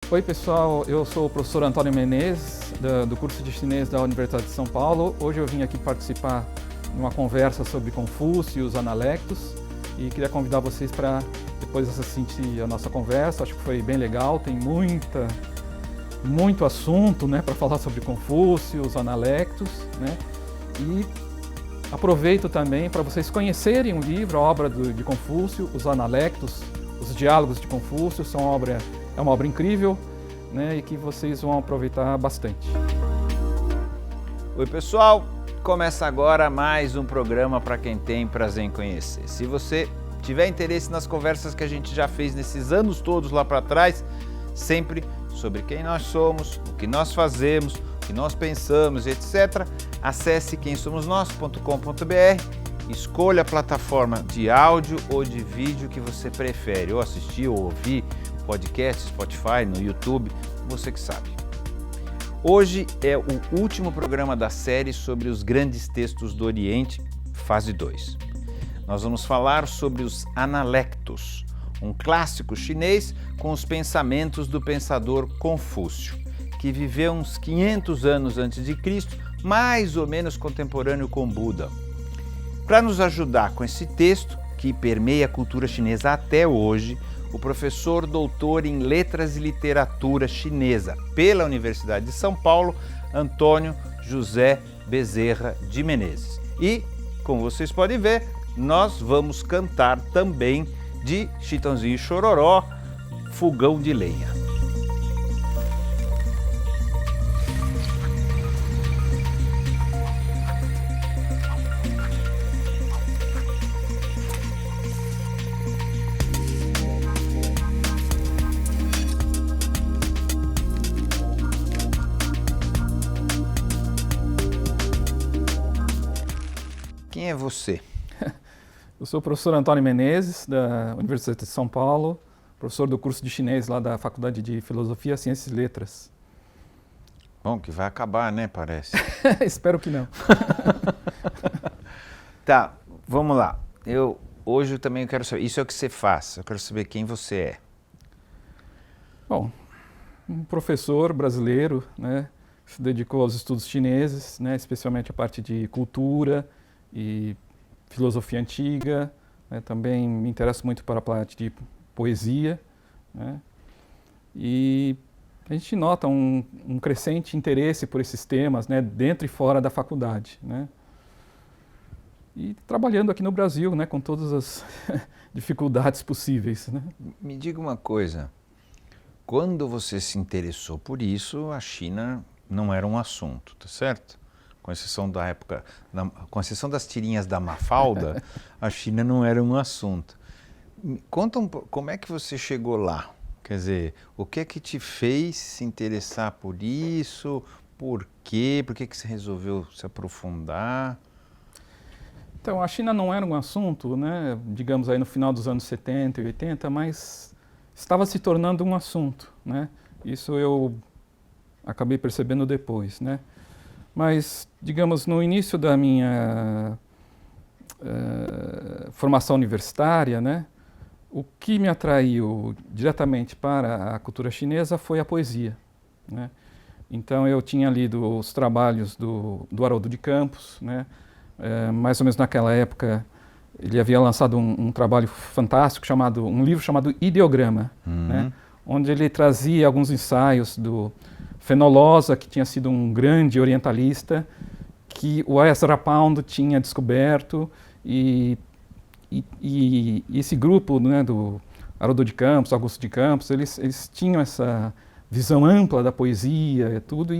Oi pessoal, eu sou o professor Antônio Menezes, do curso de chinês da Universidade de São Paulo. Hoje eu vim aqui participar de uma conversa sobre Confúcio e os analectos e queria convidar vocês para depois assistir a nossa conversa. Acho que foi bem legal, tem muito assunto, né, para falar sobre Confúcio, os analectos, né? E aproveito também para vocês conhecerem o livro, a obra de Confúcio, os analectos, os diálogos de Confúcio, é uma obra incrível, né, e que vocês vão aproveitar bastante. Oi pessoal, começa agora mais um programa para quem tem prazer em conhecer. Se você tiver interesse nas conversas que a gente já fez nesses anos todos lá para trás, sempre sobre quem nós somos, o que nós fazemos, o que nós pensamos, etc., acesse quemsomosnós.com.br, escolha a plataforma de áudio ou de vídeo que você prefere, ou assistir ou ouvir, podcast, Spotify, no YouTube, você que sabe. Hoje é o último programa da série sobre os grandes textos do Oriente, fase 2. Nós vamos falar sobre os analectos, um clássico chinês com os pensamentos do pensador Confúcio, que viveu uns 500 anos antes de Cristo, mais ou menos contemporâneo com Buda. Para nos ajudar com esse texto, que permeia a cultura chinesa até hoje, o professor doutor em Letras e Literatura Chinesa pela Universidade de São Paulo, Antônio José Bezerra de Menezes. E, como vocês podem ver, nós vamos cantar também de Chitãozinho e Chororó, Fogão de Lenha. Quem é você? Eu sou o professor Antônio Menezes, da Universidade de São Paulo, professor do curso de chinês lá da Faculdade de Filosofia, Ciências e Letras. Bom, que vai acabar, né, parece. Espero que não. Tá, vamos lá. Hoje eu também quero saber, isso é o que você faz, eu quero saber quem você é. Bom, um professor brasileiro, né, que se dedicou aos estudos chineses, né, especialmente a parte de cultura e filosofia antiga, né, também me interesso muito para a parte de poesia, né, e a gente nota um crescente interesse por esses temas, né, dentro e fora da faculdade, né, e trabalhando aqui no Brasil, né, com todas as dificuldades possíveis, né. Me diga uma coisa, quando você se interessou por isso, a China não era um assunto, tá certo? Com exceção da época, com exceção das tirinhas da Mafalda, a China não era um assunto. Conta como é que você chegou lá? Quer dizer, o que é que te fez se interessar por isso? Por quê? Por que você resolveu se aprofundar? Então, a China não era um assunto, né, digamos aí no final dos anos 70 e 80, mas estava se tornando um assunto, né? Isso eu acabei percebendo depois, né? Mas, digamos, no início da minha formação universitária, né, o que me atraiu diretamente para a cultura chinesa foi a poesia, né? Então, eu tinha lido os trabalhos do Haroldo de Campos, né? Mais ou menos naquela época, ele havia lançado um trabalho fantástico, um livro chamado Ideograma, né, onde ele trazia alguns ensaios do Fenollosa, que tinha sido um grande orientalista, que o Ezra Pound tinha descoberto, e esse grupo, né, do Haroldo de Campos, Augusto de Campos, eles tinham essa visão ampla da poesia e tudo,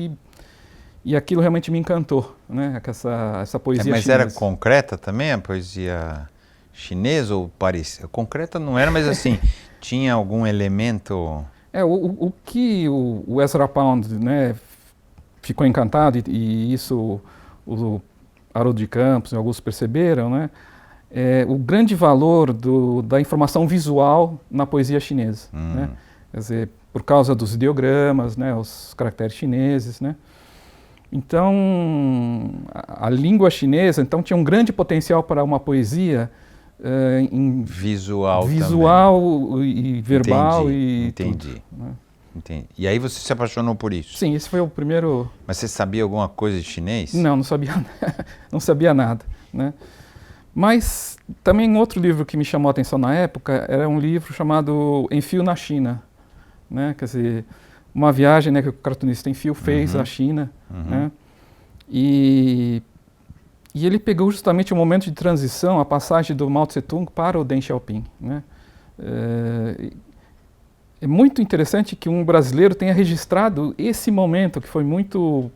e aquilo realmente me encantou, né, essa poesia mas chinesa. Era concreta também a poesia chinesa, ou parecia? Concreta não era, mas assim, tinha algum elemento... O que o Ezra Pound, né, ficou encantado, e isso o Haroldo de Campos e Augusto perceberam, né, o grande valor da informação visual na poesia chinesa, né? Quer dizer, por causa dos ideogramas, né, os caracteres chineses, né? Então, a língua chinesa então, tinha um grande potencial para uma poesia visual e verbal. Entendi. Tudo, né? Entendi. E aí você se apaixonou por isso? Sim, esse foi o primeiro... Mas você sabia alguma coisa de chinês? Não sabia, não sabia nada, né? Mas também outro livro que me chamou a atenção na época era um livro chamado Enfio na China, né? Quer dizer, uma viagem, né, que o cartunista Enfio fez à China, né? E ele pegou justamente o momento de transição, a passagem do Mao Tse-tung para o Deng Xiaoping, né? É muito interessante que um brasileiro tenha registrado esse momento, que foi muito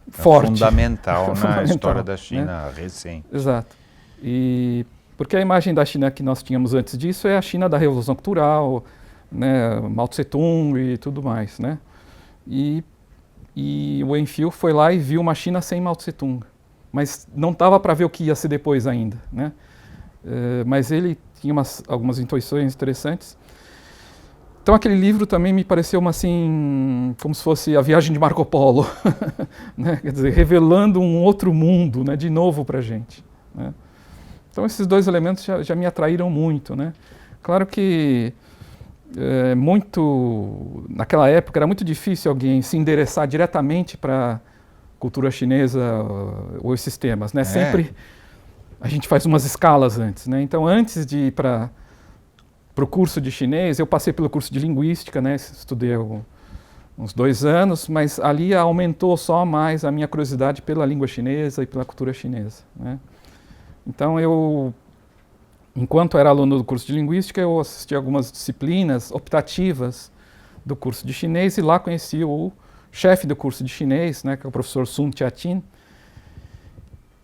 forte. Fundamental na Fundamental, história da China, né? recente. Exato. E porque a imagem da China que nós tínhamos antes disso é a China da Revolução Cultural, né, Mao Tse-tung e tudo mais, né? E o Enfio foi lá e viu uma China sem Mao Tse-tung, mas não estava para ver o que ia ser depois ainda, né? Mas ele tinha algumas intuições interessantes. Então aquele livro também me pareceu assim, como se fosse a viagem de Marco Polo, né? Quer dizer, revelando um outro mundo, né, de novo para a gente, né? Então esses dois elementos já me atraíram muito, né? Claro que naquela época era muito difícil alguém se endereçar diretamente para a cultura chinesa ou esses temas, né? Sempre a gente faz umas escalas antes, né? Então antes de ir para o curso de chinês, eu passei pelo curso de linguística, né? Estudei uns 2 anos, mas ali aumentou só mais a minha curiosidade pela língua chinesa e pela cultura chinesa, né? Então enquanto era aluno do curso de linguística, eu assisti algumas disciplinas optativas do curso de chinês e lá conheci o chefe do curso de chinês, né, que é o professor Sun Tia-Tin,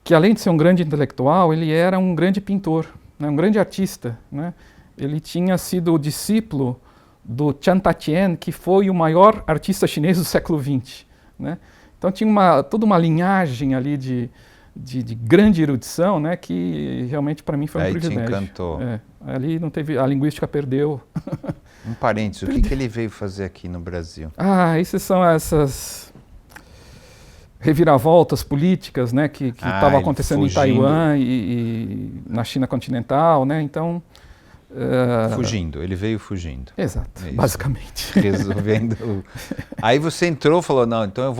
que além de ser um grande intelectual, ele era um grande pintor, né, um grande artista, né? Ele tinha sido o discípulo do Chan Ta-tien, que foi o maior artista chinês do século XX, né? Então tinha toda uma linhagem ali de grande erudição, né, que realmente para mim foi um privilégio. Aí te encantou. Ali não teve, a linguística perdeu. Um parênteses, o que ele veio fazer aqui no Brasil? Essas são essas reviravoltas políticas, né, que estavam acontecendo em Taiwan e na China continental, né, então... Ele veio fugindo. Exato, basicamente. Resolvendo. Aí você entrou e falou, não, então eu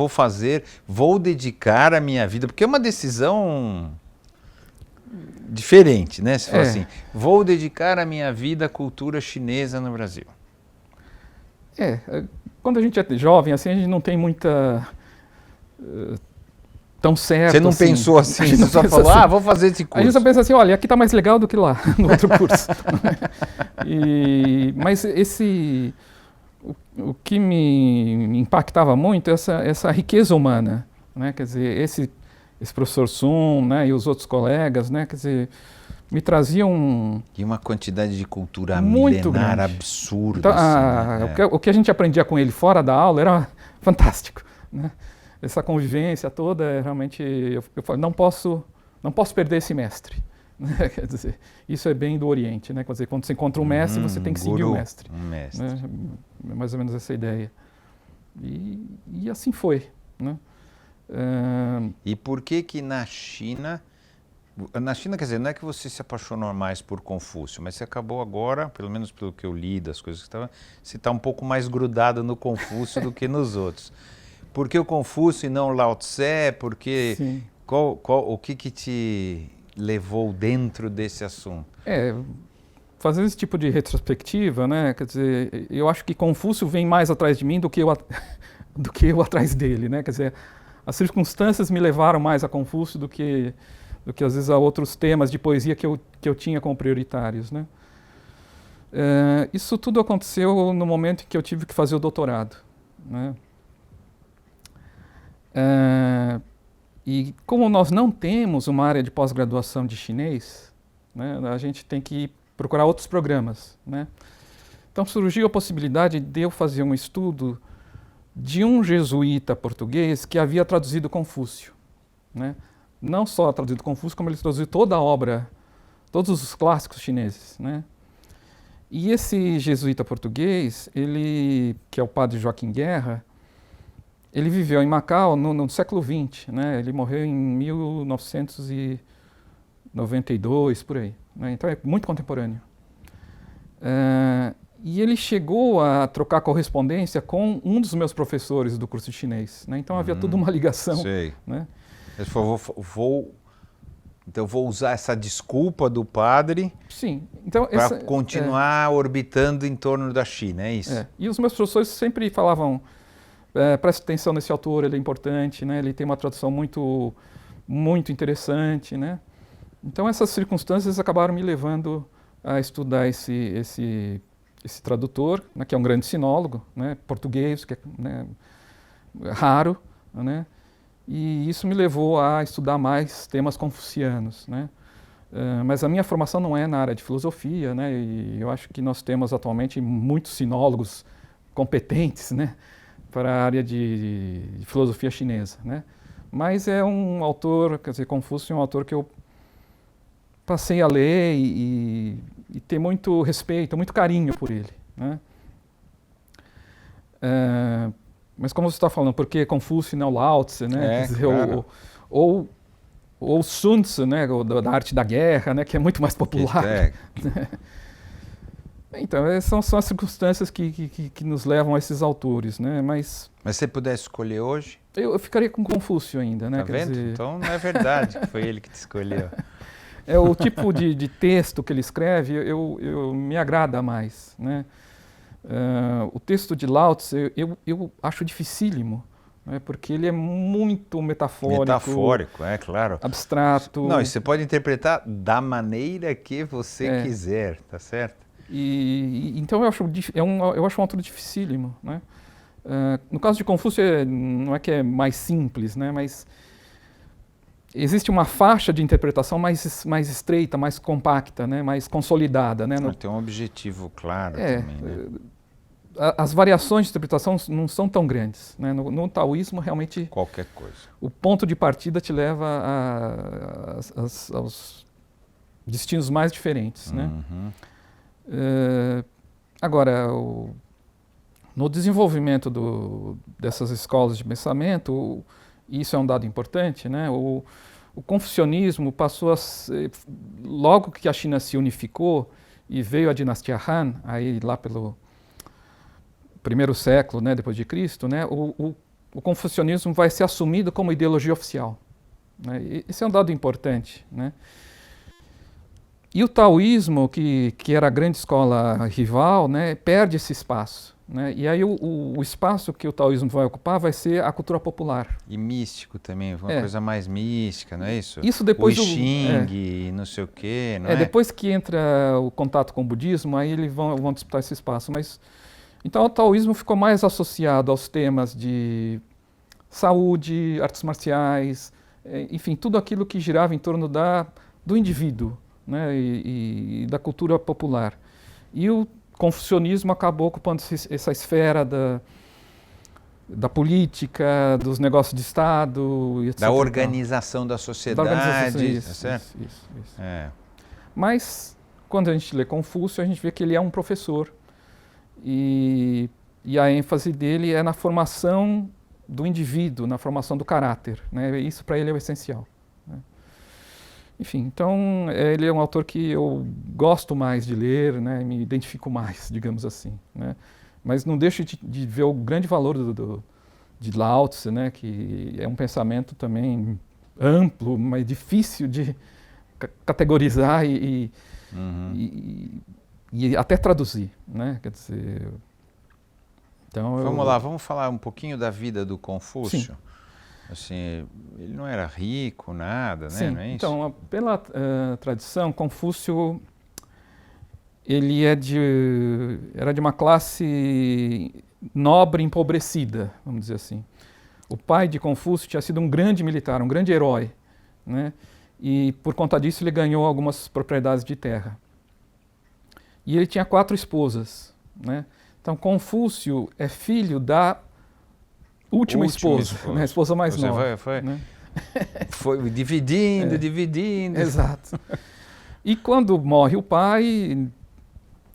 vou dedicar a minha vida, porque é uma decisão diferente, né? Você fala assim, vou dedicar a minha vida à cultura chinesa no Brasil. Quando a gente é jovem, assim, a gente não tem muita... tão certo. Você não assim. pensou assim, você só falou, assim, vou fazer esse curso. A gente só pensa assim, olha, aqui está mais legal do que lá, no outro curso. Mas o que me impactava muito é essa riqueza humana, né? Quer dizer, esse professor Sun, né, e os outros colegas, né, quer dizer, me traziam... E uma quantidade de cultura muito milenar grande. absurda. Então, assim, né? o que a gente aprendia com ele fora da aula era fantástico, né? Essa convivência toda, realmente, eu falo, não posso perder esse mestre. Né? Quer dizer, isso é bem do Oriente, né? Quer dizer, quando você encontra um mestre, você tem que seguir o mestre. Um mestre. Né? É mais ou menos essa ideia. E assim foi, né? E por que na China... Na China, quer dizer, não é que você se apaixonou mais por Confúcio, mas você acabou agora, pelo menos pelo que eu li das coisas que estavam, você está um pouco mais grudado no Confúcio do que nos outros. Por que o Confúcio e não o Lao Tse? Porque o que te levou dentro desse assunto? Fazer esse tipo de retrospectiva, né? Quer dizer, eu acho que Confúcio vem mais atrás de mim do que eu atrás dele, né? Quer dizer, as circunstâncias me levaram mais a Confúcio do que às vezes a outros temas de poesia que eu tinha como prioritários, né? Isso tudo aconteceu no momento em que eu tive que fazer o doutorado, né? E como nós não temos uma área de pós-graduação de chinês, né, a gente tem que procurar outros programas, né? Então surgiu a possibilidade de eu fazer um estudo de um jesuíta português que havia traduzido Confúcio, né? Não só traduzido Confúcio, como ele traduziu toda a obra, todos os clássicos chineses, né? E esse jesuíta português, que é o padre Joaquim Guerra, ele viveu em Macau no século XX, né? Ele morreu em 1992, por aí, né? Então é muito contemporâneo. E ele chegou a trocar correspondência com um dos meus professores do curso de chinês, né? Então havia toda uma ligação. Sei. Né? Ele falou, então vou usar essa desculpa do padre Sim. Então, para continuar orbitando em torno da China, é isso? E os meus professores sempre falavam, preste atenção nesse autor, ele é importante, né? Ele tem uma tradução muito, muito interessante, né? Então essas circunstâncias acabaram me levando a estudar esse tradutor, né, que é um grande sinólogo, né, português, que é, né, raro, né, e isso me levou a estudar mais temas confucianos, né. Mas a minha formação não é na área de filosofia, né, e eu acho que nós temos atualmente muitos sinólogos competentes, né, para a área de filosofia chinesa, né. Mas é um autor, quer dizer, Confúcio é um autor que eu passei a ler e ter muito respeito, muito carinho por ele, né? Mas como você está falando, porque Confúcio e não Lao Tse, né? Quer dizer, claro. ou Sun Tzu, né? Da arte da guerra, né? Que é muito mais popular. Então, são as circunstâncias que nos levam a esses autores, né? Mas se você pudesse escolher hoje? Eu ficaria com Confúcio ainda, né? Tá vendo? Dizer... Então não é verdade que foi ele que te escolheu. É o tipo de texto que ele escreve, eu me agrada mais, né? O texto de Lao Tse eu acho dificílimo, né? Porque ele é muito metafórico. Metafórico, é claro. Abstrato. Não, e você pode interpretar da maneira que você quiser, tá certo? Então eu acho um autor dificílimo, né? No caso de Confúcio, não é que é mais simples, né? Mas existe uma faixa de interpretação mais estreita, mais compacta, né? Mais consolidada. Né? Tem um objetivo claro também. Né? As variações de interpretação não são tão grandes. Né? No taoísmo, realmente, qualquer coisa. O ponto de partida te leva aos destinos mais diferentes. Né? Agora, no desenvolvimento dessas escolas de pensamento, isso é um dado importante, né? O confucionismo passou a ser, logo que a China se unificou e veio a dinastia Han, aí lá pelo primeiro século, né, depois de Cristo, né, o confucionismo vai ser assumido como ideologia oficial. Né? Esse é um dado importante, né? E o taoísmo, que era a grande escola rival, né, perde esse espaço. Né? E aí o espaço que o taoísmo vai ocupar vai ser a cultura popular. E místico também, uma coisa mais mística, não é isso? Isso depois o I Ching, não sei o quê, não é? Depois que entra o contato com o budismo, aí eles vão disputar esse espaço. Mas então o taoísmo ficou mais associado aos temas de saúde, artes marciais, enfim, tudo aquilo que girava em torno do indivíduo, né? e da cultura popular. E o confucionismo acabou ocupando essa esfera da política, dos negócios de Estado, etc. Da organização da sociedade, isso, certo? Isso. Mas, quando a gente lê Confúcio, a gente vê que ele é um professor. E a ênfase dele é na formação do indivíduo, na formação do caráter. Né? Isso, para ele, é o essencial. Né? Enfim, então ele é um autor que eu gosto mais de ler, né, me identifico mais, digamos assim. Né? Mas não deixo de ver o grande valor de Lao Tse, né, que é um pensamento também amplo, mas difícil de categorizar e até traduzir. Né? Quer dizer, então vamos lá, vamos falar um pouquinho da vida do Confúcio. Sim. Assim, ele não era rico, nada, né? Sim, não é isso? Então, pela tradição, Confúcio ele era de uma classe nobre empobrecida, vamos dizer assim. O pai de Confúcio tinha sido um grande militar, um grande herói, né? E por conta disso ele ganhou algumas propriedades de terra. E ele tinha 4 esposas, né? Então, Confúcio é filho da última esposa, né? A esposa mais nova. Foi dividindo. Exato. E quando morre o pai,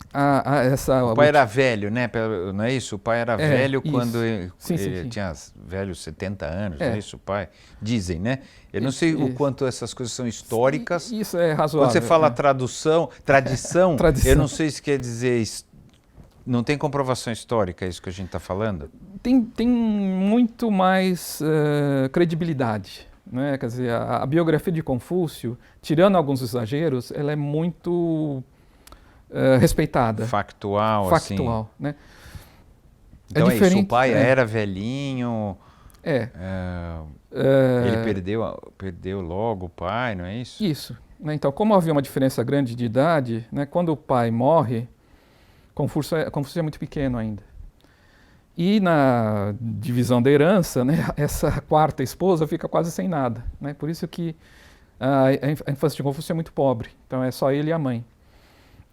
o pai era velho, né? Não é isso? O pai era velho quando ele tinha velhos 70 anos, não é isso? O pai, dizem, né? Eu não sei o quanto essas coisas são históricas. Isso é razoável. Quando você fala tradição, eu não sei se quer dizer não tem comprovação histórica isso que a gente está falando? Tem muito mais credibilidade, né? Quer dizer, a biografia de Confúcio, tirando alguns exageros, ela é muito respeitada. Factual, Factual, assim. né? Então é isso, o pai é. era velhinho, ele perdeu logo o pai, não é isso? Isso. Né? Então, como havia uma diferença grande de idade, né, quando o pai morre, Confúcio é muito pequeno ainda. E na divisão da herança, né, essa quarta esposa fica quase sem nada. Né? Por isso que a infância de Confúcio é muito pobre. Então é só ele e a mãe.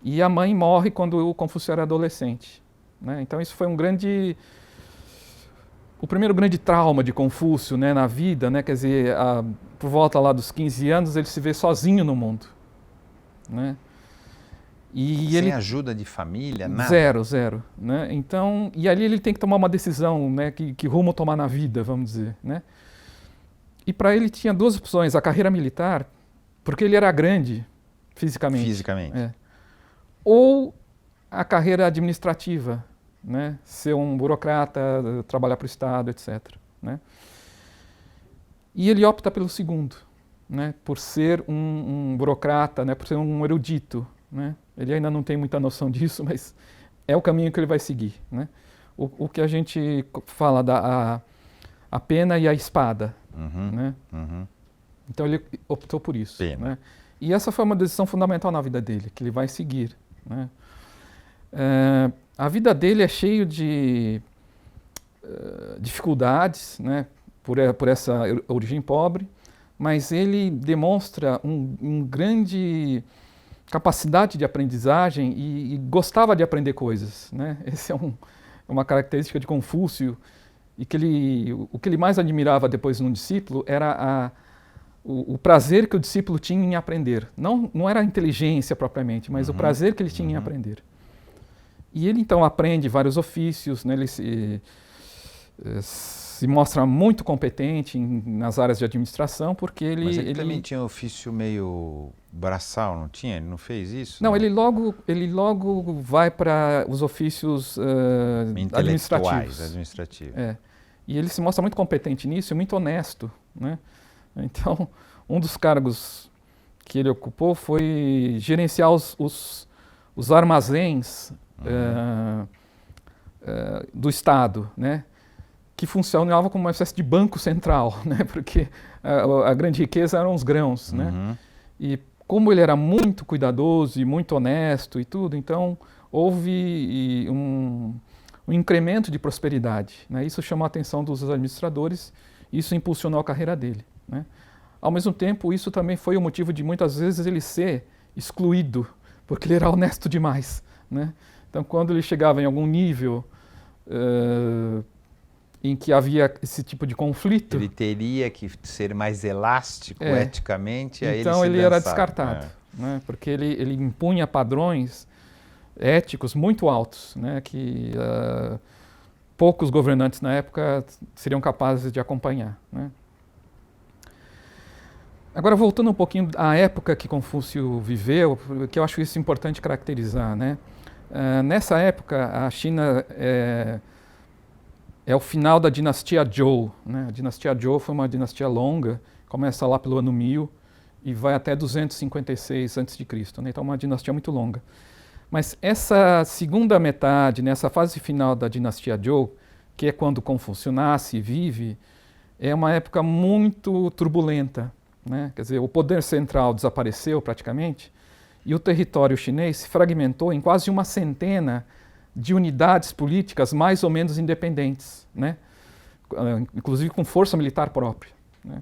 E a mãe morre quando o Confúcio era adolescente. Né? Então isso foi o primeiro grande trauma de Confúcio, né, na vida, né, quer dizer, por volta lá dos 15 anos ele se vê sozinho no mundo. Né? E sem ajuda de família, nada? Zero. Né? Então, e ali ele tem que tomar uma decisão, né, que rumo tomar na vida, vamos dizer. Né? E para ele tinha duas opções, a carreira militar, porque ele era grande fisicamente. Ou a carreira administrativa, né? Ser um burocrata, trabalhar para o Estado, etc. Né? E ele opta pelo segundo, né? Por ser um burocrata, né? Por ser um erudito. Né? Ele ainda não tem muita noção disso, mas é o caminho que ele vai seguir. Né? O que a gente fala a pena e a espada. Né? Então ele optou por isso. Né? E essa foi uma decisão fundamental na vida dele, que ele vai seguir. Né? A vida dele é cheia de dificuldades, né? Por essa origem pobre, mas ele demonstra um grande capacidade de aprendizagem e gostava de aprender coisas. Né? Essa é uma característica de Confúcio, e o que ele mais admirava depois num discípulo era o prazer que o discípulo tinha em aprender. Não era a inteligência propriamente, mas o prazer que ele tinha em aprender. E ele então aprende vários ofícios, né? Ele se mostra muito competente nas áreas de administração, porque ele... Mas ele também tinha um ofício meio braçal, não tinha? Ele não fez isso? Não, ele logo vai para os ofícios administrativos. E ele se mostra muito competente nisso e muito honesto. Né? Então, um dos cargos que ele ocupou foi gerenciar os armazéns do Estado, né? Que funcionava como uma espécie de banco central, né? Porque a grande riqueza eram os grãos. Né? E como ele era muito cuidadoso e muito honesto e tudo, então houve um incremento de prosperidade. Né? Isso chamou a atenção dos administradores, isso impulsionou a carreira dele. Né? Ao mesmo tempo, isso também foi o motivo de muitas vezes ele ser excluído, porque ele era honesto demais. Né? Então, quando ele chegava em algum nível em que havia esse tipo de conflito... Ele teria que ser mais elástico eticamente, aí então ele era descartado, né? Porque ele impunha padrões éticos muito altos, né? Que poucos governantes na época seriam capazes de acompanhar. Né? Agora, voltando um pouquinho à época que Confúcio viveu, que eu acho isso importante caracterizar. Né? Nessa época, a China é o final da dinastia Zhou. Né? A dinastia Zhou foi uma dinastia longa, começa lá pelo ano 1000 e vai até 256 a.C. Né? Então é uma dinastia muito longa. Mas essa segunda metade, nessa fase final da dinastia Zhou, que é quando Confúcio nasce e vive, é uma época muito turbulenta. Né? Quer dizer, o poder central desapareceu praticamente e o território chinês se fragmentou em quase uma centena de unidades políticas mais ou menos independentes, né? Inclusive com força militar própria. Né?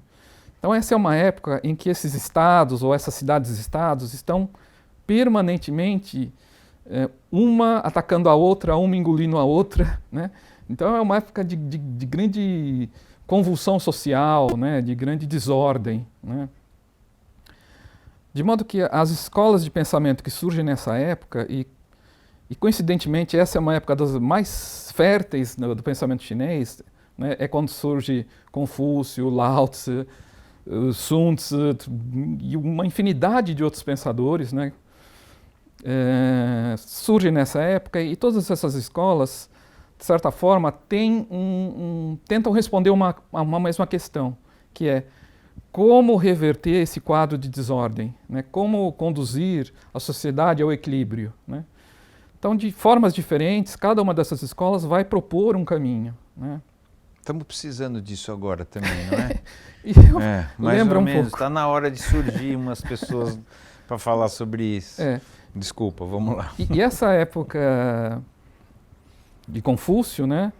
Então essa é uma época em que esses estados ou essas cidades-estados estão permanentemente uma atacando a outra, uma engolindo a outra. Né? Então é uma época de grande convulsão social, né? De grande desordem. Né? De modo que as escolas de pensamento que surgem nessa época, e coincidentemente essa é uma época das mais férteis do pensamento chinês, né? É quando surge Confúcio, Lao Tzu, Sun Tzu e uma infinidade de outros pensadores, né? surge nessa época e todas essas escolas, de certa forma, tentam responder a uma mesma questão, que é como reverter esse quadro de desordem, né? Como conduzir a sociedade ao equilíbrio, né? Então, de formas diferentes, cada uma dessas escolas vai propor um caminho, né? Estamos precisando disso agora também, não é? Mais lembra ou um menos. pouco. Está na hora de surgir umas pessoas para falar sobre isso. Desculpa, vamos lá. E essa época de Confúcio, né,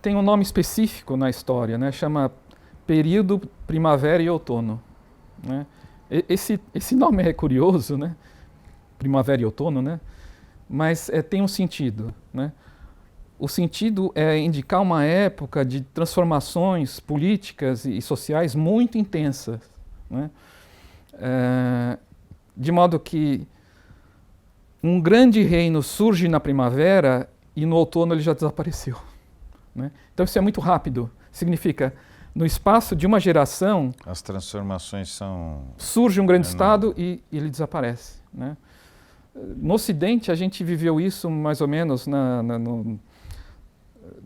tem um nome específico na história, né? Chama período primavera e outono, né? Esse nome é curioso, né? Primavera e outono, né? Mas tem um sentido, né? O sentido é indicar uma época de transformações políticas e sociais muito intensas, né? De modo que um grande reino surge na primavera e no outono ele já desapareceu, né? Então isso é muito rápido. Significa, no espaço de uma geração, as transformações são... surge um grande estado e ele desaparece, né? No Ocidente, a gente viveu isso mais ou menos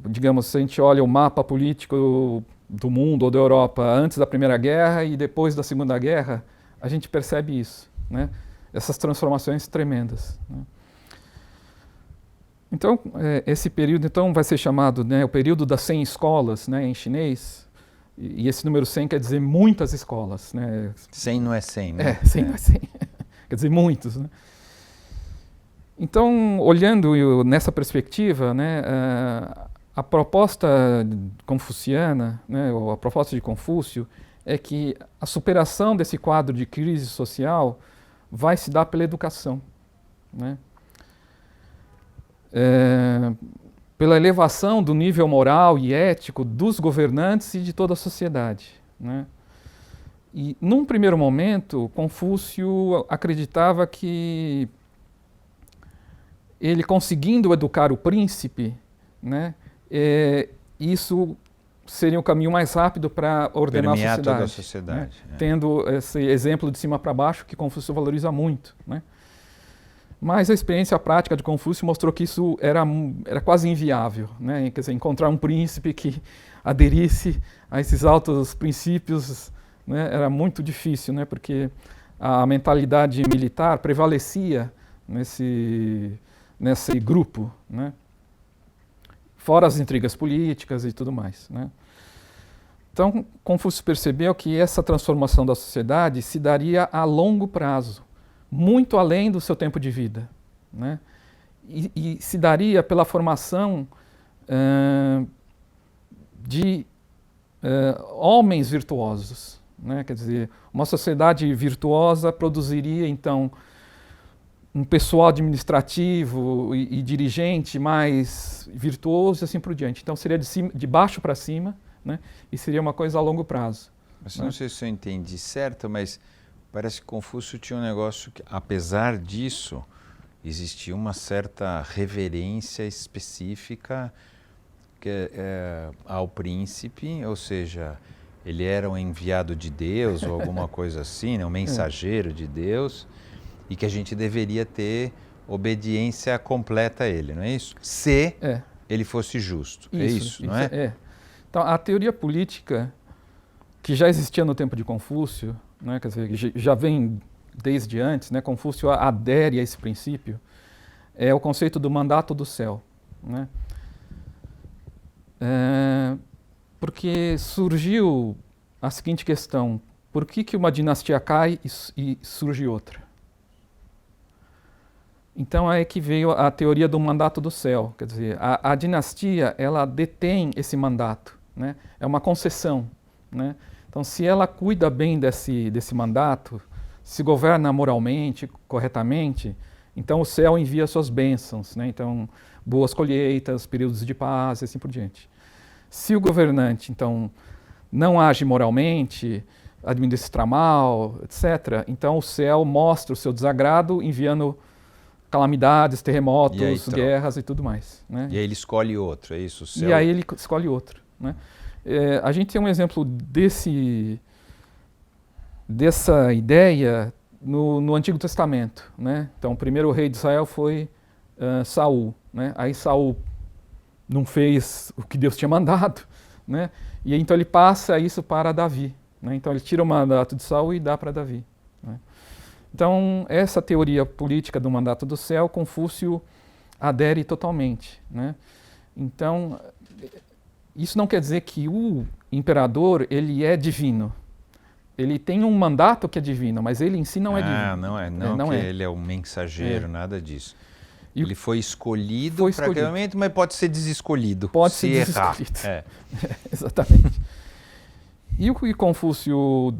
digamos, se a gente olha o mapa político do mundo ou da Europa antes da Primeira Guerra e depois da Segunda Guerra, a gente percebe isso, né? Essas transformações tremendas, né? Então, esse período então, vai ser chamado, né, o período das 100 escolas, né, em chinês, e esse número 100 quer dizer muitas escolas, né? 100 não é 100, né? 100 não é 100, quer dizer muitos, né? Então, olhando nessa perspectiva, né, a proposta confuciana, né, ou a proposta de Confúcio, é que a superação desse quadro de crise social vai se dar pela educação, né? Pela elevação do nível moral e ético dos governantes e de toda a sociedade, né? E, num primeiro momento, Confúcio acreditava que ele conseguindo educar o príncipe, né, isso seria o caminho mais rápido para ordenar permear a sociedade. Toda a sociedade, né? Tendo esse exemplo de cima para baixo que Confúcio valoriza muito, né? Mas a experiência prática de Confúcio mostrou que isso era quase inviável, né? Quer dizer, encontrar um príncipe que aderisse a esses altos princípios, né, era muito difícil, né? Porque a mentalidade militar prevalecia nesse grupo, né? Fora as intrigas políticas e tudo mais, né? Então, Confúcio percebeu que essa transformação da sociedade se daria a longo prazo, muito além do seu tempo de vida, né? E se daria pela formação de homens virtuosos, né? Quer dizer, uma sociedade virtuosa produziria, então, um pessoal administrativo e dirigente mais virtuoso e assim por diante. Então, seria de baixo para cima, né? E seria uma coisa a longo prazo. Mas não sei se eu entendi certo, mas parece que Confúcio tinha um negócio que, apesar disso, existia uma certa reverência específica ao príncipe, ou seja, ele era um enviado de Deus ou alguma coisa assim, né? Um mensageiro de Deus, e que a gente deveria ter obediência completa a ele, não é isso? Se ele fosse justo. Isso, não é? Então, a teoria política que já existia no tempo de Confúcio, né, quer dizer, já vem desde antes, né, Confúcio adere a esse princípio, é o conceito do mandato do céu, né? Porque surgiu a seguinte questão: por que uma dinastia cai e surge outra? Então é que veio a teoria do mandato do céu, quer dizer, a dinastia ela detém esse mandato, né? É uma concessão, né? Então, se ela cuida bem desse mandato, se governa moralmente, corretamente, então o céu envia suas bênçãos, né? Então, boas colheitas, períodos de paz e assim por diante. Se o governante, então, não age moralmente, administra mal, etc., então o céu mostra o seu desagrado enviando calamidades, terremotos, guerras e tudo mais, né? E aí ele escolhe outro, é isso? O céu... E aí ele escolhe outro, né? A gente tem um exemplo dessa ideia no Antigo Testamento, né? Então, o primeiro rei de Israel foi Saul, né? Aí Saul não fez o que Deus tinha mandado, né? E então ele passa isso para Davi, né? Então ele tira o mandato de Saul e dá para Davi, né? Então, essa teoria política do mandato do céu, Confúcio adere totalmente, né? Então, isso não quer dizer que o imperador ele é divino. Ele tem um mandato que é divino, mas ele em si não é divino. Não que ele é o mensageiro, nada disso. Ele foi escolhido para aquele momento, mas pode ser desescolhido. Pode ser desescolhido. Exatamente. E o que Confúcio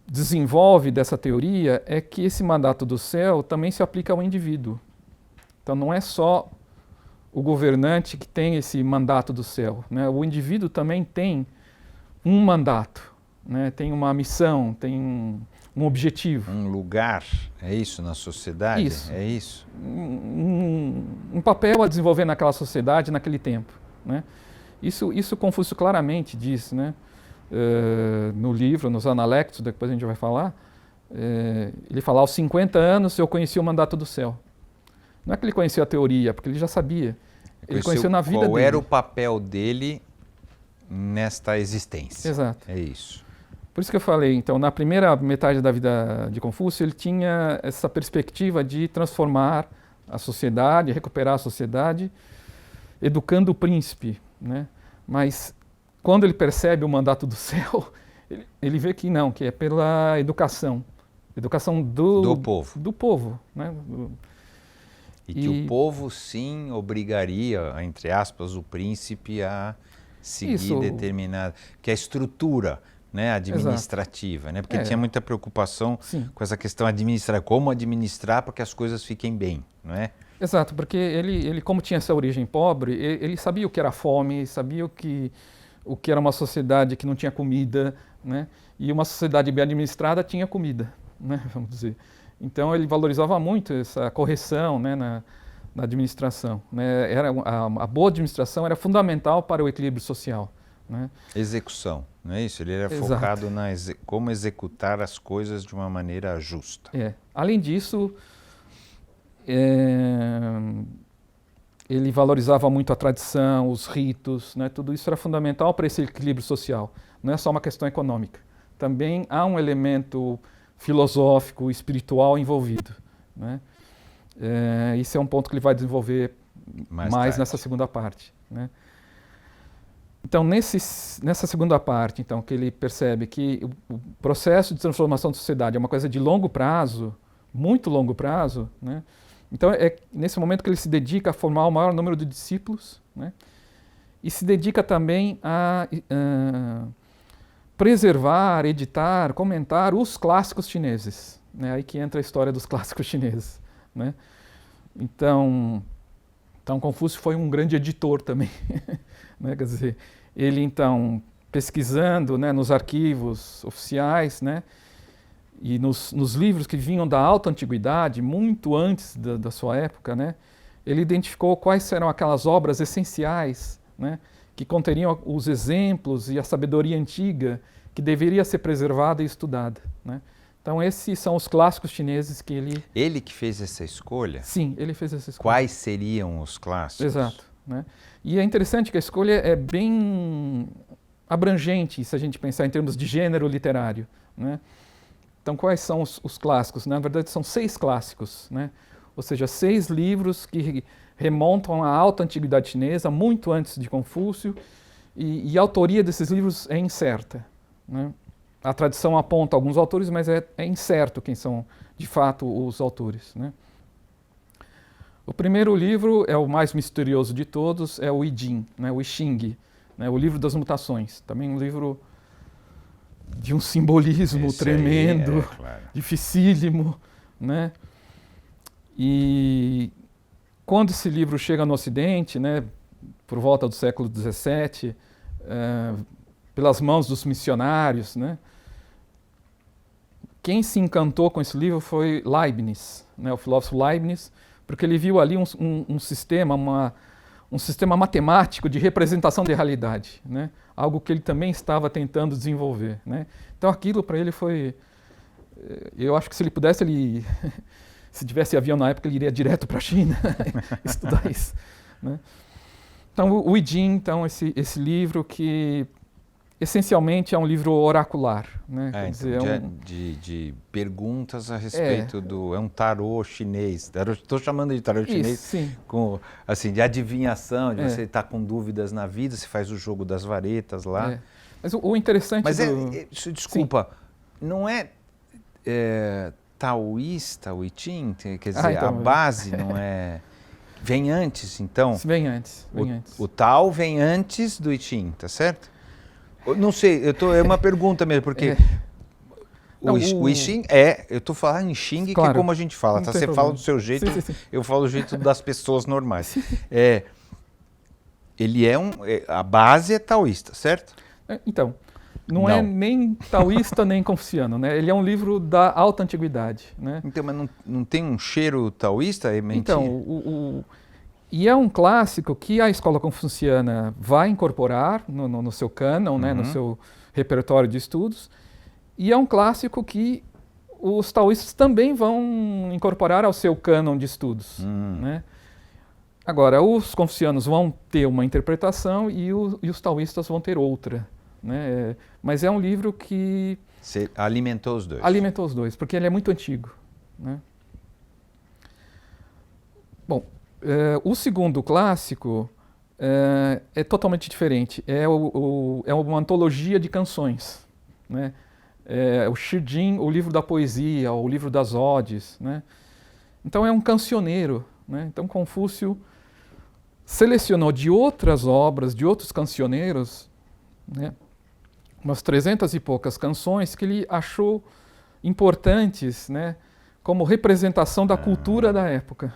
desenvolve dessa teoria é que esse mandato do céu também se aplica ao indivíduo. Então não é só o governante que tem esse mandato do céu, né? O indivíduo também tem um mandato, né? Tem uma missão, tem um objetivo. Um lugar, é isso, na sociedade? Isso. É isso? Um papel a desenvolver naquela sociedade, naquele tempo, né? Isso Confúcio claramente diz, né? No livro, nos Analectos, depois a gente vai falar, ele fala, aos 50 anos eu conheci o mandato do céu. Não é que ele conhecia a teoria, porque ele já sabia. Ele conheceu na vida dele. Qual era o papel dele nesta existência. Exato. É isso. Por isso que eu falei, então, na primeira metade da vida de Confúcio, ele tinha essa perspectiva de transformar a sociedade, recuperar a sociedade, educando o príncipe, né? Mas quando ele percebe o mandato do céu, ele vê que não, que é pela educação do povo. Do povo, né? E que o povo, sim, obrigaria, entre aspas, o príncipe a seguir determinada... Que é a estrutura, né, administrativa, né? Porque tinha muita preocupação com essa questão administrativa, como administrar para que as coisas fiquem bem, não é? Exato, porque ele como tinha essa origem pobre, ele sabia o que era fome, sabia o que era uma sociedade que não tinha comida, né? E uma sociedade bem administrada tinha comida, né? Vamos dizer. Então ele valorizava muito essa correção, né, na administração, né? A boa administração era fundamental para o equilíbrio social, né? Execução, não é isso? Ele era focado na como executar as coisas de uma maneira justa. Além disso, ele valorizava muito a tradição, os ritos, né? Tudo isso era fundamental para esse equilíbrio social. Não é só uma questão econômica. Também há um elemento filosófico, espiritual envolvido, né? Isso é um ponto que ele vai desenvolver mais nessa segunda parte, né? Então, nessa segunda parte, então, que ele percebe que o processo de transformação da sociedade é uma coisa de longo prazo, muito longo prazo, né? Então, é nesse momento que ele se dedica a formar o maior número de discípulos, né? E se dedica também a preservar, editar, comentar os clássicos chineses, né? Aí que entra a história dos clássicos chineses, né? Então Confúcio foi um grande editor também, né? Quer dizer, ele então pesquisando, né, nos arquivos oficiais, né, e nos livros que vinham da alta antiguidade, muito antes da sua época, né, ele identificou quais eram aquelas obras essenciais, né, que conteriam os exemplos e a sabedoria antiga que deveria ser preservada e estudada, né? Então esses são os clássicos chineses que ele... Ele que fez essa escolha? Sim, ele fez essa escolha. Quais seriam os clássicos? Exato, né? E é interessante que a escolha é bem abrangente, se a gente pensar em termos de gênero literário, né? Então quais são os clássicos? Na verdade são 6 clássicos, né? Ou seja, 6 livros que remontam à alta antiguidade chinesa, muito antes de Confúcio, e a autoria desses livros é incerta, né? A tradição aponta alguns autores, mas é incerto quem são, de fato, os autores, né? O primeiro livro é o mais misterioso de todos, é o I Ching, né? O I Ching, né? O livro das mutações. Também um livro de um simbolismo tremendo, dificílimo, né? E quando esse livro chega no Ocidente, né, por volta do século XVII, pelas mãos dos missionários, né, quem se encantou com esse livro foi Leibniz, né, o filósofo Leibniz, porque ele viu ali um sistema matemático de representação da realidade, né, algo que ele também estava tentando desenvolver, né. Então aquilo para ele foi eu acho que se ele pudesse, ele se tivesse avião na época, ele iria direto para a China estudar isso, né? Então, o I Ching, então, esse livro que essencialmente é um livro oracular, né? Quer dizer, de perguntas a respeito do... É um tarô chinês. Estou chamando de tarô chinês, sim. Com, assim, de adivinhação, de você estar com dúvidas na vida, você faz o jogo das varetas lá. Mas o interessante desculpa, não é taoísta o I Ching? Quer dizer, então, a base não é... Vem antes, então? Vem antes. O Tao vem antes do I Ching, tá certo? Eu não sei, é uma pergunta mesmo, porque o I Ching eu estou falando em Xing, claro, que é como a gente fala, tá? Você problema. Fala do seu jeito, sim. Eu falo do jeito das pessoas normais. Ele a base é taoísta, certo? Então, não é nem taoísta nem confuciano, né? Ele é um livro da alta antiguidade, né? Então, mas não tem um cheiro taoísta? É mentira? Então, e é um clássico que a escola confuciana vai incorporar no seu cânon, né, no seu repertório de estudos, e é um clássico que os taoístas também vão incorporar ao seu cânon de estudos, né? Agora, os confucianos vão ter uma interpretação e os taoístas vão ter outra, né? Mas é um livro que... Você alimentou os dois. Alimentou os dois, porque ele é muito antigo, né? Bom, o segundo clássico é totalmente diferente. É uma antologia de canções, né? O Shi Jing, o livro da poesia, o livro das odes, né? Então é um cancioneiro, né? Então Confúcio selecionou de outras obras, de outros cancioneiros, né, umas 300 e poucas canções que ele achou importantes, né, como representação da cultura da época,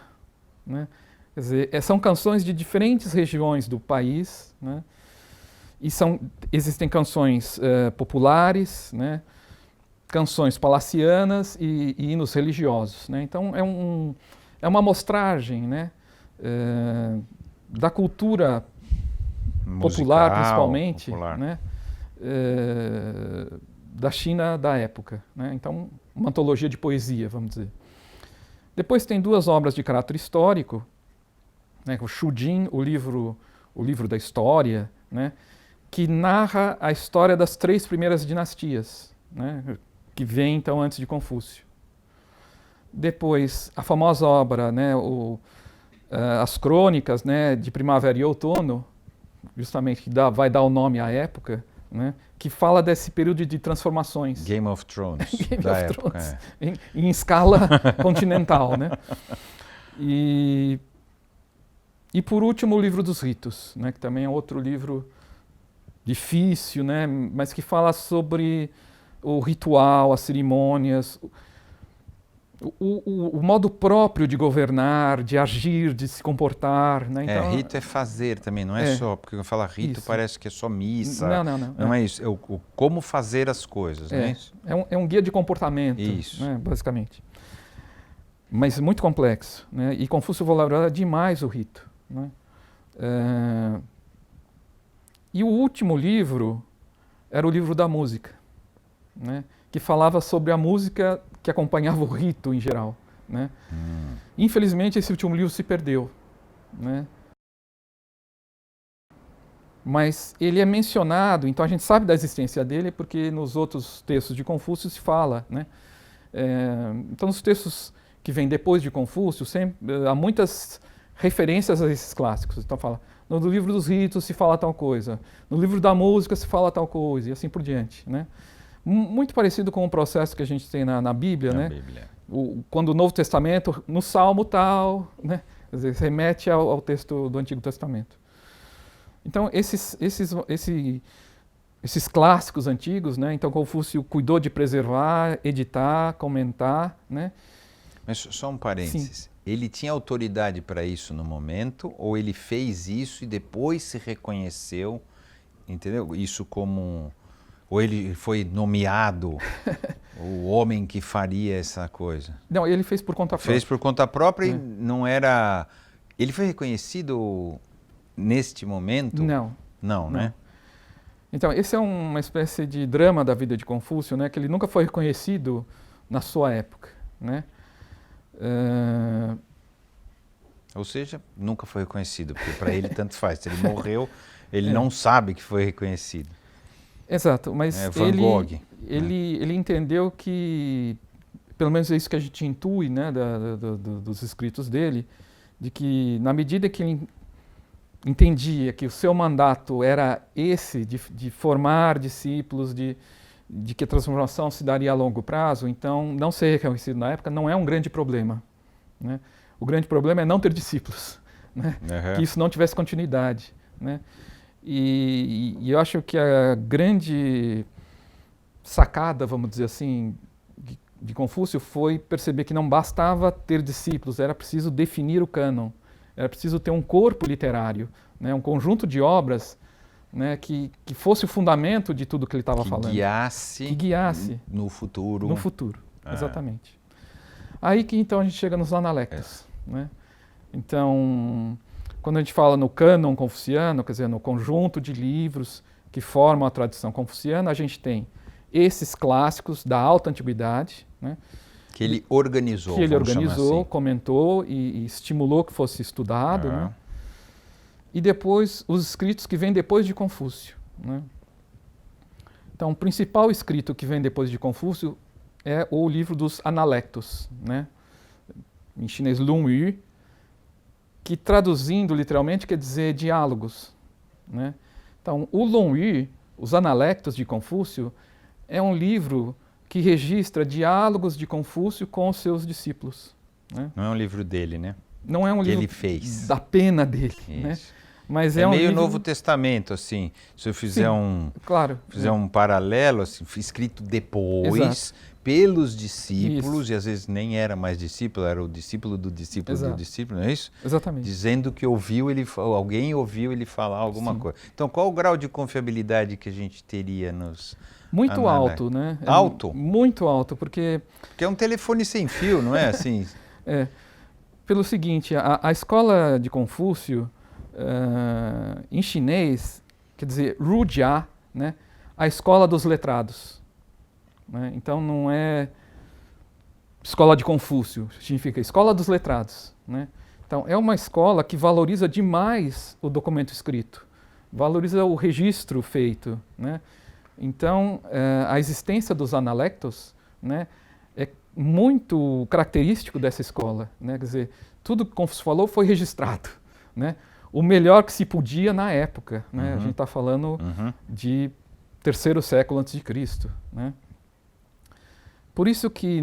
né? Quer dizer, são canções de diferentes regiões do país, né? E existem canções populares, né, canções palacianas e hinos religiosos, né? Então é uma amostragem, né, da cultura popular, principalmente, né, da China da época, né? Então, uma antologia de poesia, vamos dizer. Depois tem duas obras de caráter histórico, né, o Shu Jing, o livro da história, né, que narra a história das 3 primeiras dinastias, né, que vem então antes de Confúcio. Depois, a famosa obra, né, as crônicas, né, de primavera e outono, justamente que vai dar o nome à época, né, que fala desse período de transformações. Game of Thrones. Game of Thrones, em escala continental, né? E por último, o livro dos ritos, né, que também é outro livro difícil, né, mas que fala sobre o ritual, as cerimônias, o modo próprio de governar, de agir, de se comportar, né? Então, rito é fazer também, não é só, porque eu falo rito parece que é só missa. Não. Não é isso, é o como fazer as coisas, não é isso? É um guia de comportamento, né, basicamente. Mas muito complexo, né? E Confúcio valorizava demais o rito, né? E o último livro era o livro da música, né, que falava sobre a música que acompanhava o rito em geral, né? Infelizmente, esse último livro se perdeu, né? Mas ele é mencionado, então a gente sabe da existência dele porque nos outros textos de Confúcio se fala, né? Então, nos textos que vêm depois de Confúcio, há muitas referências a esses clássicos. Então fala, no livro dos ritos se fala tal coisa, no livro da música se fala tal coisa, e assim por diante, né? Muito parecido com o processo que a gente tem na Bíblia, né? Bíblia. Quando o Novo Testamento, no Salmo tal, né? Quer dizer, remete ao texto do Antigo Testamento. Então, esses clássicos antigos, né? Então, Confúcio cuidou de preservar, editar, comentar, né? Mas só um parênteses. Sim. Ele tinha autoridade para isso no momento, ou ele fez isso e depois se reconheceu, entendeu? Isso como... Ou ele foi nomeado o homem que faria essa coisa? Não, ele fez por conta própria. Fez por conta própria e não era... Ele foi reconhecido neste momento? Não, né? Então, esse é uma espécie de drama da vida de Confúcio, né? Que ele nunca foi reconhecido na sua época, né? Ou seja, nunca foi reconhecido, porque para ele tanto faz. Se ele morreu, ele não sabe que foi reconhecido. Exato, mas Van Gogh, ele entendeu que, pelo menos é isso que a gente intui, né, dos escritos dele, de que na medida que ele entendia que o seu mandato era esse, de formar discípulos, de que a transformação se daria a longo prazo, então não ser reconhecido na época não é um grande problema, né? O grande problema é não ter discípulos, né? Que isso não tivesse continuidade, né? E eu acho que a grande sacada, vamos dizer assim, de Confúcio foi perceber que não bastava ter discípulos, era preciso definir o cânon, era preciso ter um corpo literário, né? Um conjunto de obras, né, que fosse o fundamento de tudo que ele estava falando. Que guiasse no futuro. No futuro, exatamente. Aí que então a gente chega nos Analectos, né? Então, quando a gente fala no cânon confuciano, quer dizer, no conjunto de livros que formam a tradição confuciana, a gente tem esses clássicos da alta antiguidade, né? Que ele organizou. Que ele organizou, assim. comentou e estimulou que fosse estudado, né? E depois os escritos que vêm depois de Confúcio, né? Então, o principal escrito que vem depois de Confúcio é o livro dos Analectos, né? Em chinês, Lun Yu, que traduzindo literalmente quer dizer diálogos, né? Então, o Lun Yu, os Analectos de Confúcio, é um livro que registra diálogos de Confúcio com os seus discípulos, né? Não é um livro dele, né? Não é um livro ele fez. Da pena dele, né? Mas é um meio livro... Novo Testamento, assim. Se eu fizer um paralelo, assim, escrito depois pelos discípulos, e às vezes nem era mais discípulo, era o discípulo do discípulo do discípulo, não é isso? Exatamente. Dizendo que alguém ouviu ele falar alguma coisa. Então, qual o grau de confiabilidade que a gente teria nos... Muito alto, né? Alto? Muito alto, porque... Porque é um telefone sem fio, não é assim? Pelo seguinte, a escola de Confúcio, em chinês, quer dizer, Rujia, né? A escola dos letrados, né? Então não é escola de Confúcio, significa escola dos letrados, né? Então é uma escola que valoriza demais o documento escrito, valoriza o registro feito, né? Então a existência dos Analectos, né, é muito característico dessa escola, né? Quer dizer, tudo que Confúcio falou foi registrado, né? O melhor que se podia na época, né? A gente está falando de 3º século antes de Cristo, né? Por isso que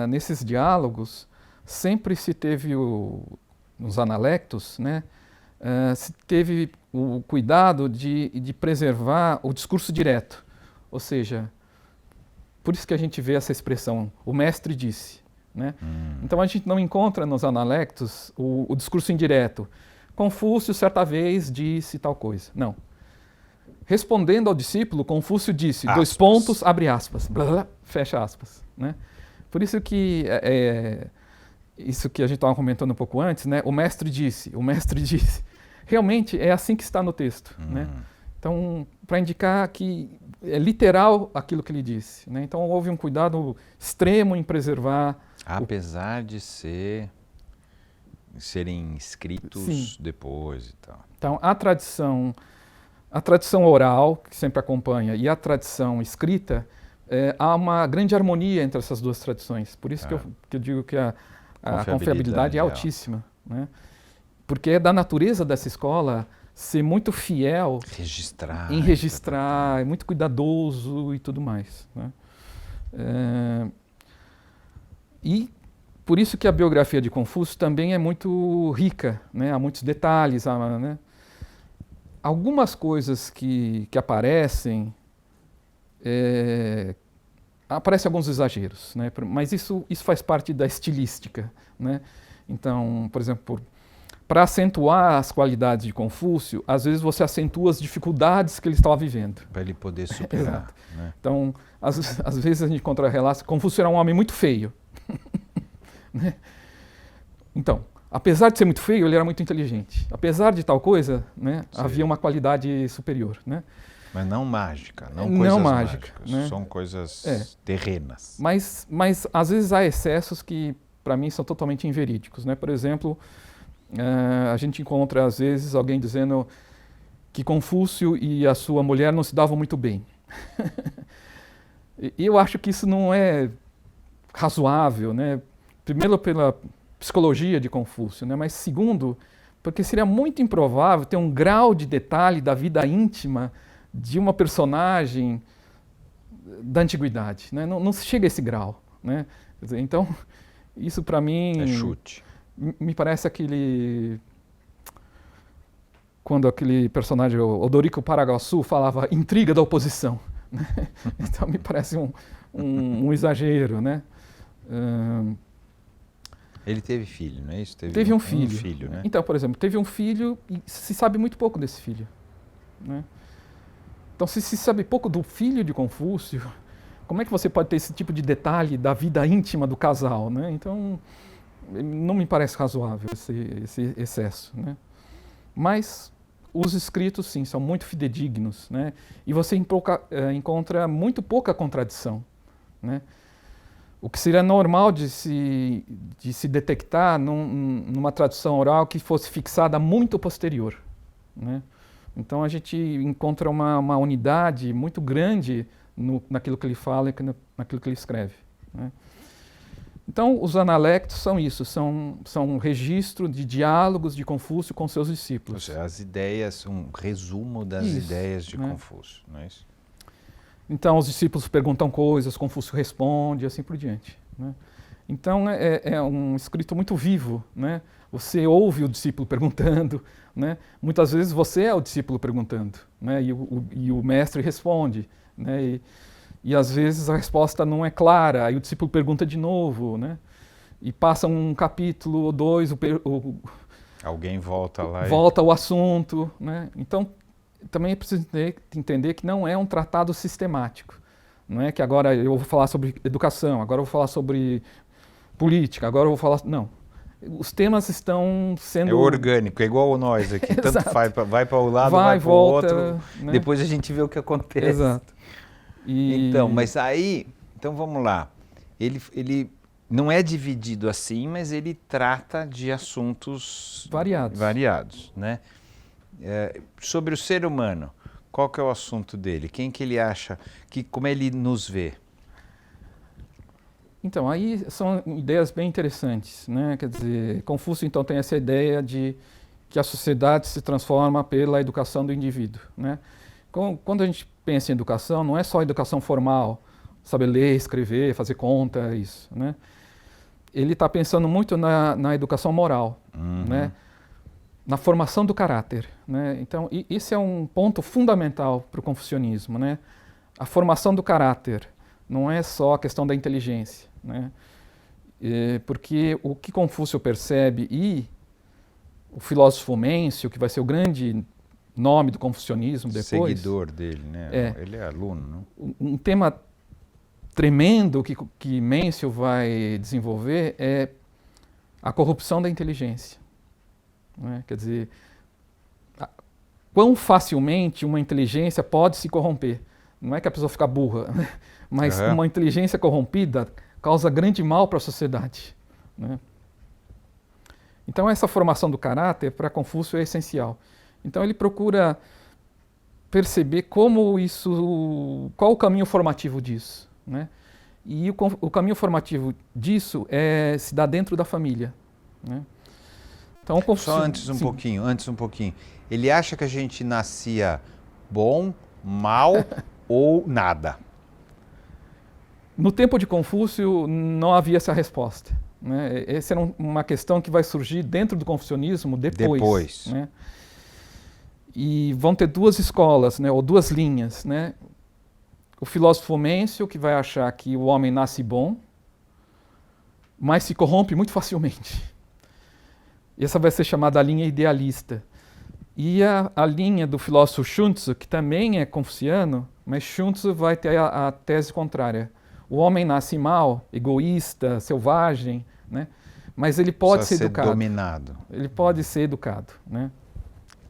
nesses diálogos sempre se teve nos Analectos, né? Se teve o cuidado de preservar o discurso direto, ou seja, por isso que a gente vê essa expressão, o mestre disse, né? Então a gente não encontra nos Analectos o discurso indireto. Confúcio certa vez disse tal coisa. Não. Respondendo ao discípulo, Confúcio disse, aspas. 2 pontos, abre aspas, blá, blá, fecha aspas, né? Por isso que isso que a gente estava comentando um pouco antes, né? O mestre disse. Realmente é assim que está no texto, né? Então, para indicar que é literal aquilo que ele disse, né? Então houve um cuidado extremo em preservar. Apesar de serem escritos depois e tal. Então a tradição oral, que sempre acompanha, e a tradição escrita, há uma grande harmonia entre essas duas tradições. Por isso que eu digo que a confiabilidade é altíssima, né? Porque é da natureza dessa escola ser muito fiel em registrar, é muito cuidadoso e tudo mais, né? E por isso que a biografia de Confúcio também é muito rica, né? Há muitos detalhes, né? Algumas coisas que aparecem, aparecem alguns exageros, né? Mas isso faz parte da estilística, né? Então, por exemplo, para acentuar as qualidades de Confúcio, às vezes você acentua as dificuldades que ele estava vivendo. Para ele poder superar. Né? Então, às vezes a gente encontra relatos, Confúcio era um homem muito feio. Né? Então, apesar de ser muito feio, ele era muito inteligente. Apesar de tal coisa, né, havia uma qualidade superior, né? Mas não mágica, não Não coisas mágica, mágicas, né? são coisas terrenas. Mas às vezes há excessos que, para mim, são totalmente inverídicos, né? Por exemplo, a gente encontra, às vezes, alguém dizendo que Confúcio e a sua mulher não se davam muito bem. E eu acho que isso não é razoável, né? Primeiro, pela psicologia de Confúcio, né? Mas segundo, porque seria muito improvável ter um grau de detalhe da vida íntima de uma personagem da antiguidade, né? Não se chega a esse grau, né? Quer dizer, então, isso para mim É chute. me parece quando aquele personagem, o Odorico Paraguaçu, falava intriga da oposição, né? Então me parece um exagero, né? Ele teve filho, não é isso? Teve um filho. Um filho, né? Então, por exemplo, teve um filho e se sabe muito pouco desse filho, né? Então, se sabe pouco do filho de Confúcio, como é que você pode ter esse tipo de detalhe da vida íntima do casal, né? Então, não me parece razoável esse excesso, né? Mas os escritos, sim, são muito fidedignos, né? E você encontra muito pouca contradição, né? O que seria normal de se detectar numa tradução oral que fosse fixada muito posterior, né? Então a gente encontra uma unidade muito grande naquilo que ele fala e naquilo que ele escreve, né? Então os analectos são isso, são um registro de diálogos de Confúcio com seus discípulos. Ou seja, as ideias, um resumo das ideias de Confúcio, não é isso? Então os discípulos perguntam coisas, Confúcio responde e assim por diante, né? Então é um escrito muito vivo, né? Você ouve o discípulo perguntando, né? Muitas vezes você é o discípulo perguntando, né? E o mestre responde, né? E às vezes a resposta não é clara, aí o discípulo pergunta de novo, né? E passa um capítulo ou dois, alguém volta lá volta ao assunto, né? Então também é preciso entender que não é um tratado sistemático. Não é que agora eu vou falar sobre educação, agora eu vou falar sobre política, agora eu vou falar... Não. Os temas estão sendo... É orgânico, é igual nós aqui. Tanto vai para o lado, vai para o volta, outro. Né? Depois a gente vê o que acontece. Exato. Então, mas aí... Então vamos lá. Ele não é dividido assim, mas ele trata de assuntos... Variados, né? Sobre o ser humano, qual que é o assunto dele? Quem que ele acha, como ele nos vê? Então, aí são ideias bem interessantes, né? Quer dizer, Confúcio então tem essa ideia de que a sociedade se transforma pela educação do indivíduo, né? Quando a gente pensa em educação, não é só educação formal, saber ler, escrever, fazer conta, isso, né? Ele está pensando muito na educação moral, né? Na formação do caráter, né? Então, esse é um ponto fundamental para o confucionismo, né? A formação do caráter não é só a questão da inteligência, né? Porque o que Confúcio percebe, e o filósofo Mêncio, que vai ser o grande nome do confucionismo depois... Seguidor dele, né? Ele é aluno, não? Um tema tremendo que Mêncio vai desenvolver é a corrupção da inteligência. Né? Quer dizer, quão facilmente uma inteligência pode se corromper. Não é que a pessoa fica burra, né? Mas uma inteligência corrompida causa grande mal para a sociedade, né? Então essa formação do caráter para Confúcio é essencial. Então ele procura perceber qual o caminho formativo disso, né? E o caminho formativo disso se dá dentro da família, né? Então, só antes um pouquinho. Ele acha que a gente nascia bom, mal ou nada? No tempo de Confúcio não havia essa resposta, né? Essa era uma questão que vai surgir dentro do confucionismo depois. Né? E vão ter duas escolas, né? Ou duas linhas, né? O filósofo Mêncio, que vai achar que o homem nasce bom, mas se corrompe muito facilmente. Essa vai ser chamada a linha idealista. E a linha do filósofo Xunzi, que também é confuciano, mas Xunzi vai ter a tese contrária. O homem nasce mal, egoísta, selvagem, né? Mas ele pode ser educado. Dominado. Ele pode ser educado, né?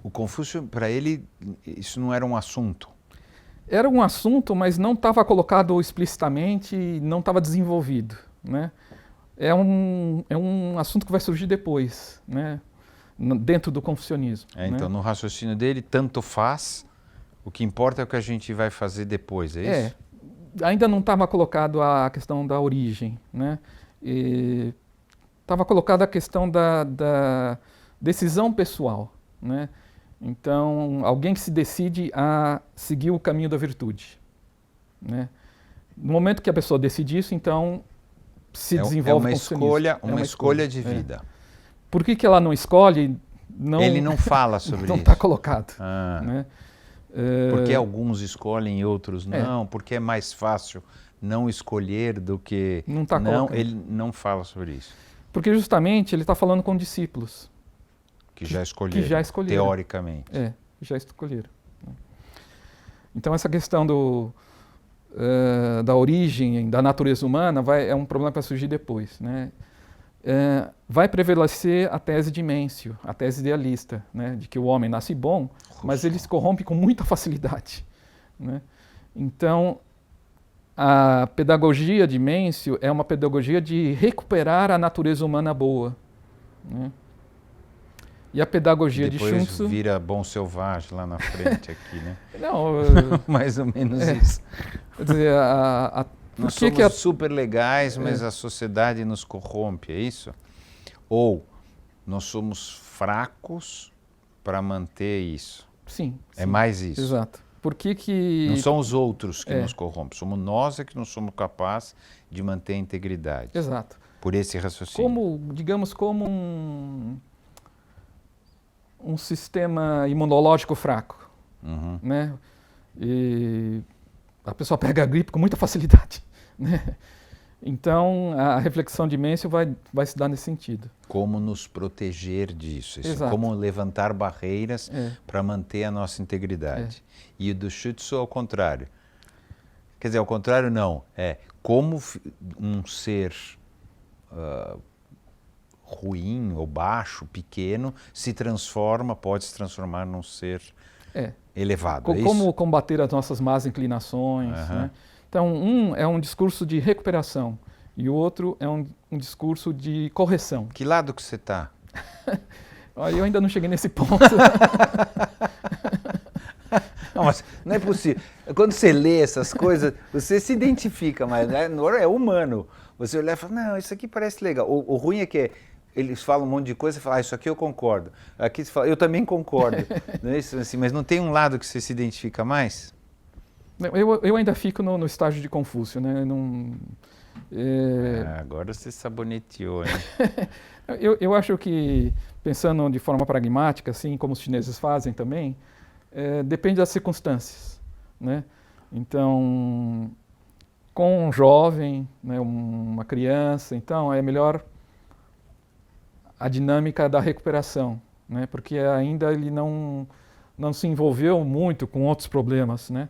O Confúcio, para ele, isso não era um assunto. Era um assunto, mas não estava colocado explicitamente, não estava desenvolvido, né? É um assunto que vai surgir depois, né? Dentro do confucionismo. Então, no raciocínio dele, tanto faz, o que importa é o que a gente vai fazer depois, é isso? Ainda não estava colocado a questão da origem, né? Estava colocada a questão da decisão pessoal, né? Então, alguém que se decide a seguir o caminho da virtude, né? No momento que a pessoa decide isso, então se desenvolve uma escolha, uma escolha de vida. Por que ela não escolhe? Ele não fala sobre isso. Não está colocado. Né? Porque alguns escolhem e outros não, porque é mais fácil não escolher do que... Não está colocado. Ele não fala sobre isso. Porque justamente ele está falando com discípulos. Que já escolheram, teoricamente. Que já escolheram. Então essa questão da origem, da natureza humana, é um problema para surgir depois, né? Vai prevalecer a tese de Mêncio, a tese idealista, né? De que o homem nasce bom, mas ele se corrompe com muita facilidade, né? Então, a pedagogia de Mêncio é uma pedagogia de recuperar a natureza humana boa, né? E a pedagogia de Sun Tzu... Depois vira bom selvagem lá na frente aqui, né? Não, mais ou menos isso. Quer dizer, nós somos super legais, mas a sociedade nos corrompe, é isso? Ou nós somos fracos para manter isso? Sim. É mais isso? Exato. Por que... Não são os outros que nos corrompem, somos nós que não somos capazes de manter a integridade. Exato. Por esse raciocínio. Digamos como um sistema imunológico fraco, né? E a pessoa pega a gripe com muita facilidade, né? Então, a reflexão de Mêncio vai se dar nesse sentido. Como nos proteger disso, como levantar barreiras para manter a nossa integridade. E o do Sun Tzu ao contrário. Quer dizer, ao contrário não, como um ser ruim ou baixo, pequeno, pode se transformar num ser elevado. Como combater as nossas más inclinações, né? Então, um é um discurso de recuperação e o outro é um discurso de correção. Que lado que você está? Eu ainda não cheguei nesse ponto. Não, mas não é possível. Quando você lê essas coisas, você se identifica, mas é humano. Você olha e fala, não, isso aqui parece legal. O ruim é que eles falam um monte de coisa e falam, isso aqui eu concordo. Aqui você fala, eu também concordo. Não é isso, assim, mas não tem um lado que você se identifica mais? Eu ainda fico no estágio de Confúcio, né? Agora você saboneteou, né? eu acho que, pensando de forma pragmática, assim como os chineses fazem também, depende das circunstâncias, né? Então, com um jovem, né, uma criança, então é melhor a dinâmica da recuperação, né? Porque ainda ele não se envolveu muito com outros problemas, né?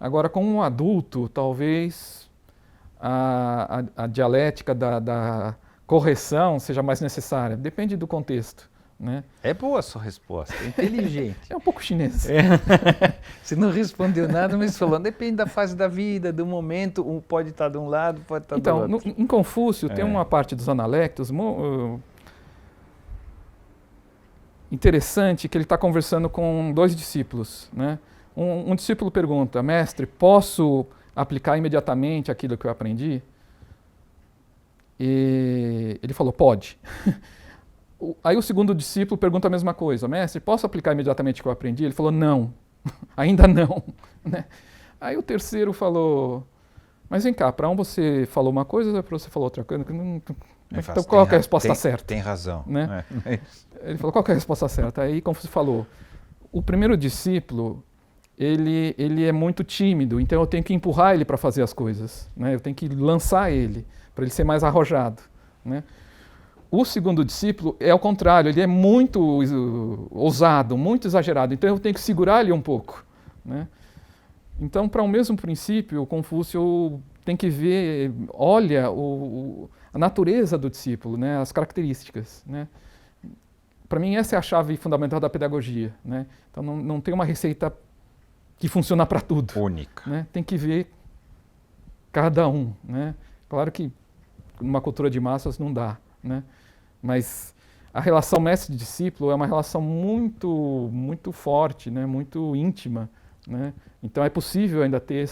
Agora, com um adulto, talvez a dialética da correção seja mais necessária. Depende do contexto, né? É boa a sua resposta, é inteligente. É um pouco chinês. Você não respondeu nada, mas falou, depende da fase da vida, do momento, um pode estar de um lado, pode estar do outro. Então, em Confúcio tem uma parte dos analectos interessante, que ele está conversando com dois discípulos, né? Um discípulo pergunta, mestre, posso aplicar imediatamente aquilo que eu aprendi? E ele falou, pode. Aí o segundo discípulo pergunta a mesma coisa, mestre, posso aplicar imediatamente o que eu aprendi? Ele falou, não, ainda não, né? Aí o terceiro falou, mas vem cá, para você falou uma coisa ou para você falou outra coisa? Então qual é a resposta certa? Tem razão. Né? Ele falou, qual é a resposta certa? Aí Confúcio falou, o primeiro discípulo, ele é muito tímido, então eu tenho que empurrar ele para fazer as coisas, né? Eu tenho que lançar ele, para ele ser mais arrojado, né? O segundo discípulo é ao contrário, ele é muito ousado, muito exagerado, então eu tenho que segurar ele um pouco, né? Então, para o mesmo princípio, o Confúcio tem que ver, olha a natureza do discípulo, né? As características, né? Para mim, essa é a chave fundamental da pedagogia, né? Então, não tem uma receita que funciona para tudo. Única. Né? Tem que ver cada um. Né? Claro que numa cultura de massas não dá, né? Mas a relação mestre-discípulo é uma relação muito, muito forte, né? Muito íntima. Né? Então é possível ainda ter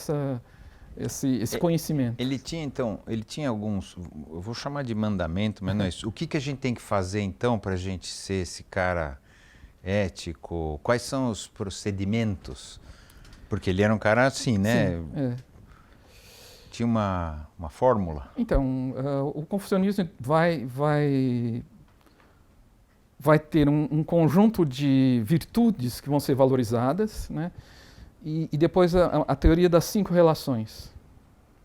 esse conhecimento. Ele tinha alguns, eu vou chamar de mandamento, mas não é isso. O que a gente tem que fazer então para a gente ser esse cara ético? Quais são os procedimentos? Porque ele era um cara assim, né? Sim, Tinha uma fórmula. Então, o confucionismo vai ter um conjunto de virtudes que vão ser valorizadas, né? E depois a teoria das 5 relações.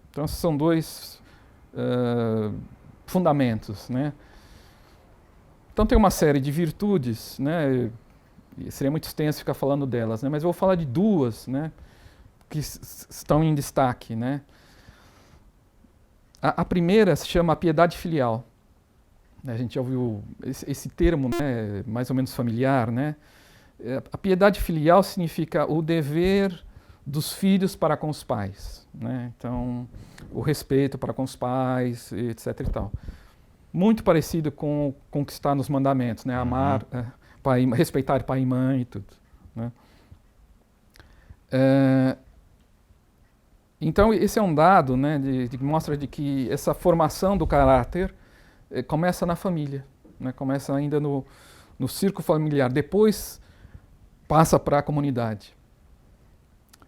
Então, esses são 2 fundamentos, né? Então, tem uma série de virtudes, né? Seria muito extenso ficar falando delas, né? Mas eu vou falar de 2, né? Que estão em destaque, né? A primeira se chama piedade filial. A gente já ouviu esse termo, né? Mais ou menos familiar, né? A piedade filial significa o dever dos filhos para com os pais, né? Então, o respeito para com os pais, etc. e tal. Muito parecido com o que está nos mandamentos, né? Amar, pai, respeitar pai e mãe e tudo, né? Então, esse é um dado, né? Que mostra de que essa formação do caráter começa na família, né? Começa ainda no círculo familiar. Depois passa para a comunidade.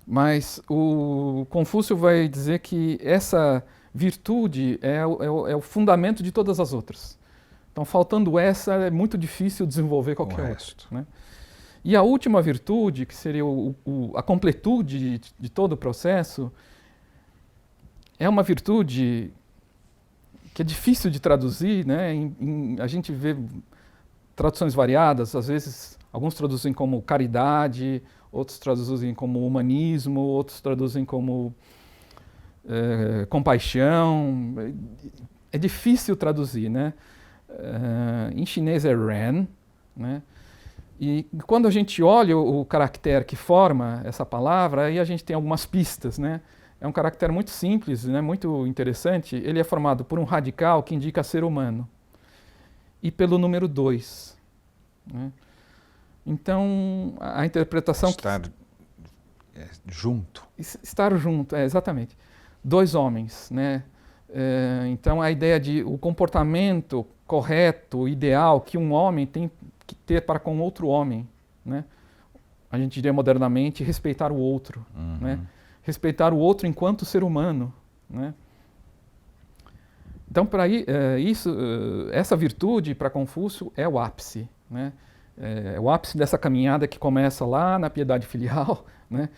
Mas o Confúcio vai dizer que essa virtude é o fundamento de todas as outras. Então, faltando essa, é muito difícil desenvolver qualquer outra, né? E a última virtude, que seria a completude de todo o processo, é uma virtude que é difícil de traduzir, né? A gente vê traduções variadas, às vezes alguns traduzem como caridade, outros traduzem como humanismo, outros traduzem como compaixão. É difícil traduzir, né? Em chinês é ren, né? E quando a gente olha o caractere que forma essa palavra, aí a gente tem algumas pistas, né? É um caractere muito simples, né? Muito interessante. Ele é formado por um radical que indica ser humano e pelo número 2. Né? Então, a interpretação... Estar junto. Estar junto, exatamente. 2 homens, né? Então, a ideia de o comportamento correto, ideal, que um homem tem que ter para com outro homem, né? A gente diria modernamente, respeitar o outro, né? Respeitar o outro enquanto ser humano, né? Então, para essa virtude, para Confúcio, é o ápice, né? É o ápice dessa caminhada que começa lá na piedade filial, né?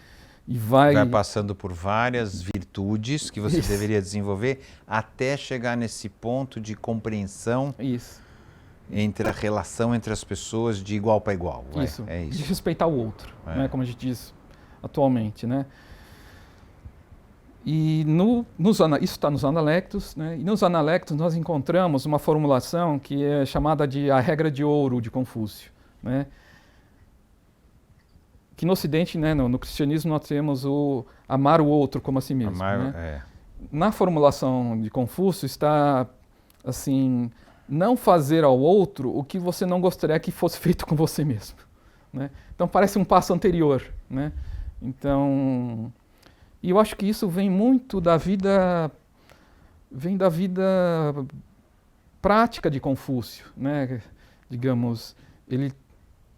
E vai passando por várias virtudes que você deveria desenvolver até chegar nesse ponto de compreensão entre a relação entre as pessoas de igual para igual. Isso, de respeitar o outro, né? Como a gente diz atualmente, né? E isso está nos Analectos, né? E nos Analectos nós encontramos uma formulação que é chamada de a regra de ouro de Confúcio, né? Que no Ocidente, né, no cristianismo, nós temos o amar o outro como a si mesmo. Né? Na formulação de Confúcio está assim, não fazer ao outro o que você não gostaria que fosse feito com você mesmo. Né? Então parece um passo anterior. Né? Então, e eu acho que isso vem muito da vida prática de Confúcio. Né? Digamos, ele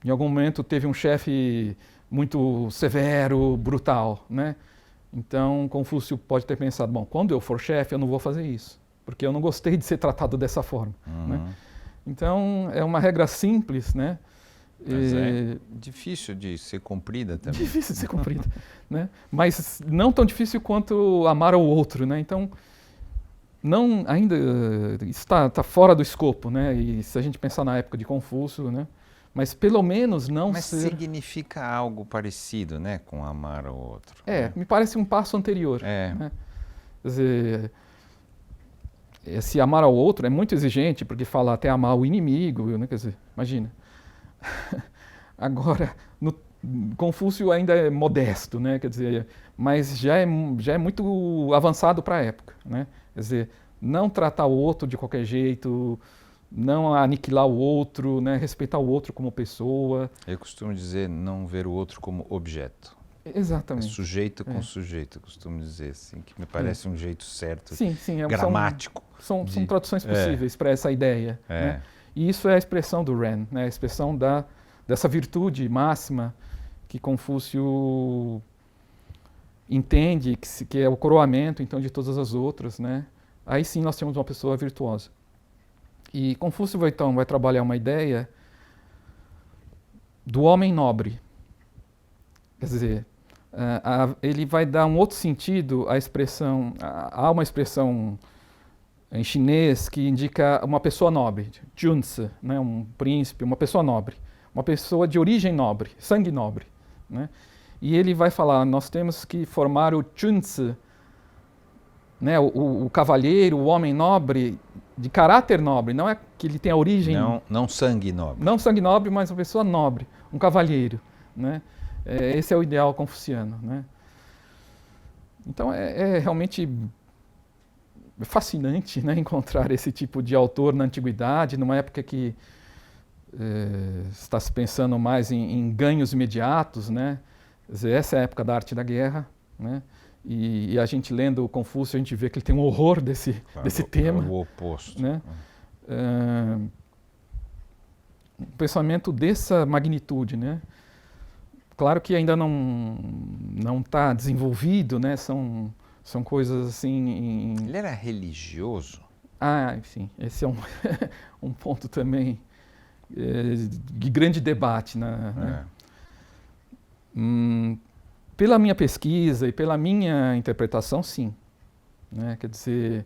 em algum momento teve um chefe muito severo, brutal, né? Então, Confúcio pode ter pensado, bom, quando eu for chefe, eu não vou fazer isso, porque eu não gostei de ser tratado dessa forma, né? Então, é uma regra simples, né? Mas é difícil de ser cumprida também. Difícil de ser cumprida, né? Mas não tão difícil quanto amar ao outro, né? Então, ainda está fora do escopo, né? E se a gente pensar na época de Confúcio, né? Mas pelo menos Mas significa algo parecido, né, com amar o outro. Me parece um passo anterior. Né? Quer dizer, esse amar ao outro é muito exigente, porque fala até amar o inimigo, né? Quer dizer, imagina. Agora, Confúcio ainda é modesto, né? Quer dizer, mas já é muito avançado para a época, né? Quer dizer, não tratar o outro de qualquer jeito, não aniquilar o outro, né? Respeitar o outro como pessoa. Eu costumo dizer não ver o outro como objeto. Exatamente. É sujeito com sujeito, eu costumo dizer assim, que me parece um jeito certo, sim, gramático. São traduções possíveis para essa ideia. Né? E isso é a expressão do Ren, né? A expressão dessa virtude máxima que Confúcio entende, que é o coroamento então, de todas as outras. Né? Aí sim nós temos uma pessoa virtuosa. E Confúcio vai trabalhar uma ideia do homem nobre. Quer dizer, ele vai dar um outro sentido à expressão. Há uma expressão em chinês que indica uma pessoa nobre, Junzi, né, um príncipe, uma pessoa nobre, uma pessoa de origem nobre, sangue nobre. Né? E ele vai falar, nós temos que formar o Junzi, né, o cavalheiro, o homem nobre, de caráter nobre, não é que ele tenha origem... Não sangue nobre. Não sangue nobre, mas uma pessoa nobre, um cavalheiro. Né? Esse é o ideal confuciano. Né? Então é realmente fascinante, né, encontrar esse tipo de autor na antiguidade, numa época que está se pensando mais em ganhos imediatos. Né? Quer dizer, essa é a época da arte da guerra. Né? E a gente lendo o Confúcio, a gente vê que ele tem um horror desse tema. É o oposto. Né? Um pensamento dessa magnitude. Né? Claro que ainda não está desenvolvido, né? São coisas assim... Ele era religioso? Sim, esse é um ponto também de grande debate. Né? Pela minha pesquisa e pela minha interpretação, sim. Né? Quer dizer,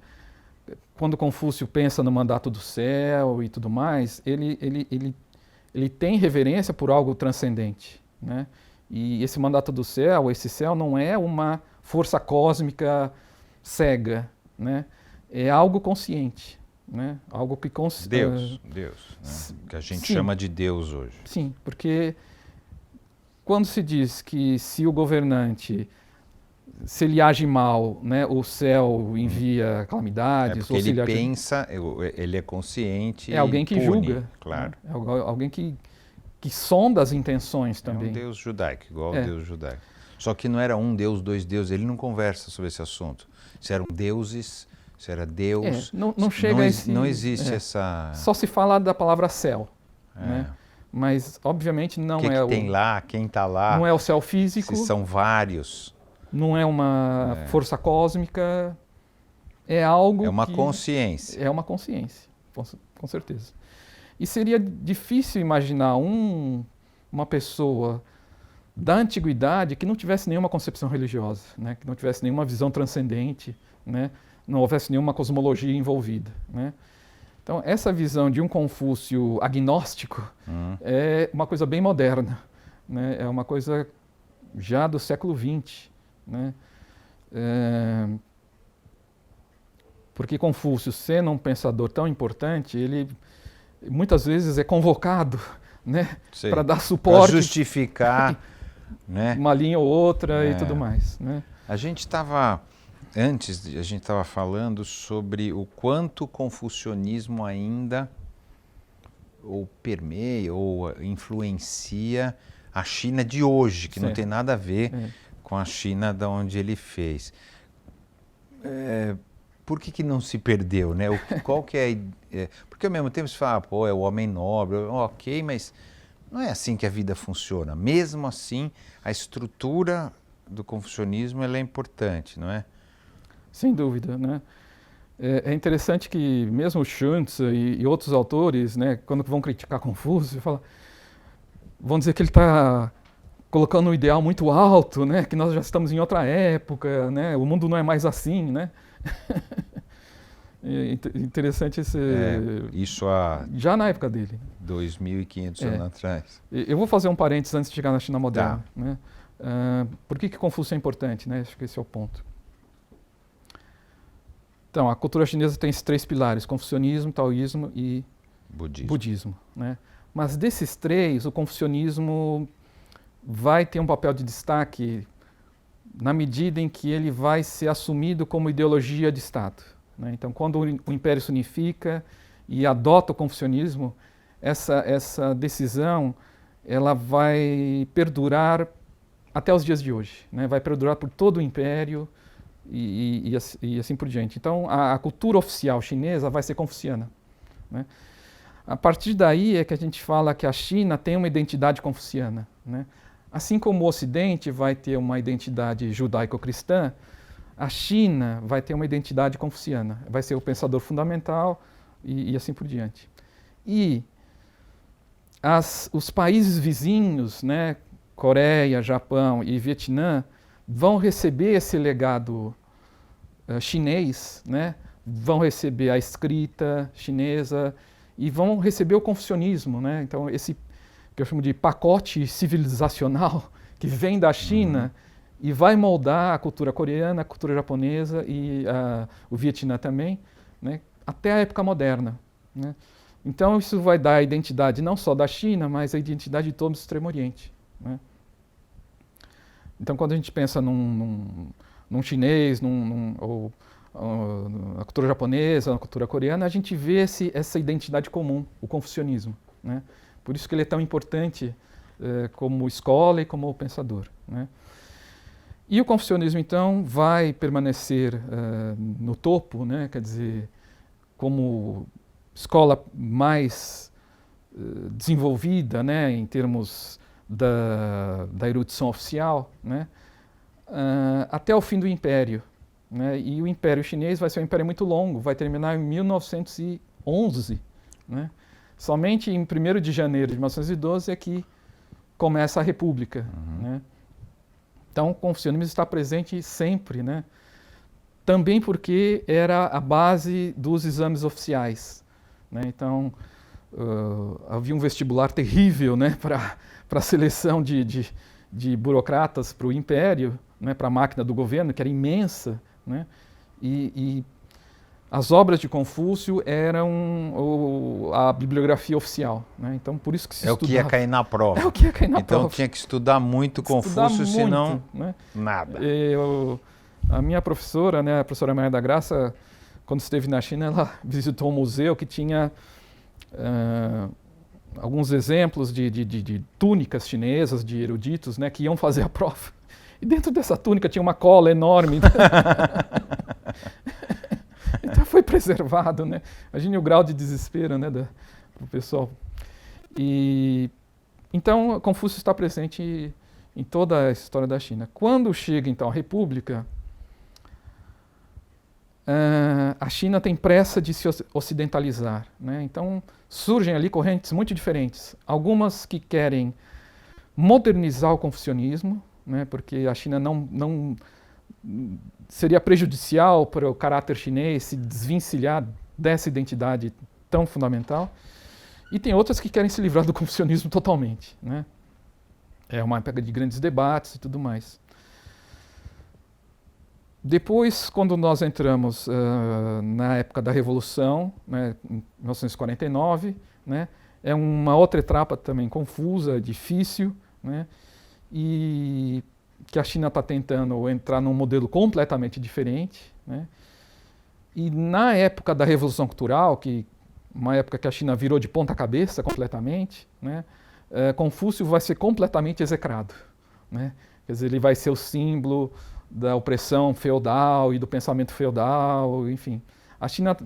quando Confúcio pensa no mandato do céu e tudo mais, ele tem reverência por algo transcendente. Né? E esse mandato do céu, esse céu não é uma força cósmica cega, né? É algo consciente, né? Algo que Deus, né? Que a gente chama de Deus hoje. Sim, porque quando se diz que se o governante, se ele age mal, né, o céu envia calamidades. Porque ele pensa, ele é consciente. É alguém que pune, julga. Claro. Né? É alguém que sonda as intenções também. É um Deus judaico, igual ao Deus judaico. Só que não era um Deus, dois deuses, ele não conversa sobre esse assunto. Se eram deuses, se era Deus. Não chega a esse... Não existe essa... Só se fala da palavra céu. Né? Mas, obviamente, não é o... tem lá, quem está lá. Não é o céu físico. Se são vários. Não é uma força cósmica. É algo É uma consciência. É uma consciência, com certeza. E seria difícil imaginar uma pessoa da antiguidade que não tivesse nenhuma concepção religiosa, né? Que não tivesse nenhuma visão transcendente, né? Não houvesse nenhuma cosmologia envolvida. Né? Então, essa visão de um Confúcio agnóstico é uma coisa bem moderna. Né? É uma coisa já do século XX. Né? Porque Confúcio, sendo um pensador tão importante, ele muitas vezes é convocado, né, para dar suporte, para justificar, né, uma linha ou outra e tudo mais. Né? A gente estava falando sobre o quanto o confucionismo ainda ou permeia ou influencia a China de hoje, que não tem nada a ver com a China de onde ele fez. Por que não se perdeu, né? Qual que é? Porque ao mesmo tempo se fala, é o homem nobre, ok, mas não é assim que a vida funciona. Mesmo assim, a estrutura do confucionismo ela é importante, não é? Sem dúvida, né? É interessante que mesmo Xunzi e outros autores, né, quando vão criticar Confúcio, vão dizer que ele está colocando um ideal muito alto, né, que nós já estamos em outra época, né, o mundo não é mais assim, né? É interessante esse... isso já na época dele. 2.500 anos atrás. Eu vou fazer um parênteses antes de chegar na China moderna. Tá. Né? Por que Confúcio é importante? Né? Acho que esse é o ponto. Então, a cultura chinesa tem esses três pilares: confucionismo, taoísmo e budismo. Né? Mas desses três, o confucionismo vai ter um papel de destaque na medida em que ele vai ser assumido como ideologia de Estado, né? Então, quando o Império se unifica e adota o confucionismo, essa decisão ela vai perdurar até os dias de hoje, né? Vai perdurar por todo o Império e assim por diante. Então, a cultura oficial chinesa vai ser confuciana, né? A partir daí é que a gente fala que a China tem uma identidade confuciana, né? Assim como o Ocidente vai ter uma identidade judaico-cristã, a China vai ter uma identidade confuciana, vai ser o pensador fundamental e assim por diante. E os países vizinhos, né, Coreia, Japão e Vietnã, vão receber esse legado chinês, né, vão receber a escrita chinesa e vão receber o confucionismo, né? Então, esse que eu chamo de pacote civilizacional que vem da China e vai moldar a cultura coreana, a cultura japonesa e o Vietnã também, né, até a época moderna, né? Então, isso vai dar a identidade não só da China, mas a identidade de todo o Extremo Oriente, né? Então, quando a gente pensa num chinês, ou na cultura japonesa, na cultura coreana, a gente vê essa identidade comum, o confucionismo, né? Por isso que ele é tão importante como escola e como pensador, né? E o confucionismo, então, vai permanecer no topo, né? Quer dizer, como escola mais desenvolvida, né? Em termos da erudição oficial, né? Até o fim do Império, né? E o Império Chinês vai ser um império muito longo, vai terminar em 1911, né? Somente em 1º de janeiro de 1912 é que começa a República, né? Então, o confucionismo está presente sempre, né? Também porque era a base dos exames oficiais, né? Então, havia um vestibular terrível, né, para a seleção de burocratas para o Império, né, para a máquina do governo, que era imensa, né? E as obras de Confúcio eram a bibliografia oficial, né? Então, por isso que se estudava. É o que ia cair na prova. É o que ia cair na prova. Então, tinha que estudar muito Confúcio, senão né? nada. A minha professora, né, a professora Maria da Graça, quando esteve na China, ela visitou um museu que tinha alguns exemplos de túnicas chinesas, de eruditos, né, que iam fazer a prova. E dentro dessa túnica tinha uma cola enorme. Então foi preservado, né? Imagine o grau de desespero, né, do pessoal. Então, Confúcio está presente em toda a história da China. Quando chega, então, a República, a China tem pressa de se ocidentalizar, né? Então, surgem ali correntes muito diferentes. Algumas que querem modernizar o confucionismo, né, porque a China não seria prejudicial para o caráter chinês se desvencilhar dessa identidade tão fundamental. E tem outras que querem se livrar do confucionismo totalmente, né? É uma época de grandes debates e tudo mais. Depois, quando nós entramos na época da Revolução, né, em 1949, né, é uma outra etapa também confusa, difícil, né, e que a China está tentando entrar num modelo completamente diferente, né. E na época da Revolução Cultural, uma época que a China virou de ponta cabeça completamente, né, Confúcio vai ser completamente execrado, né. Quer dizer, ele vai ser o símbolo da opressão feudal e do pensamento feudal, enfim. A China,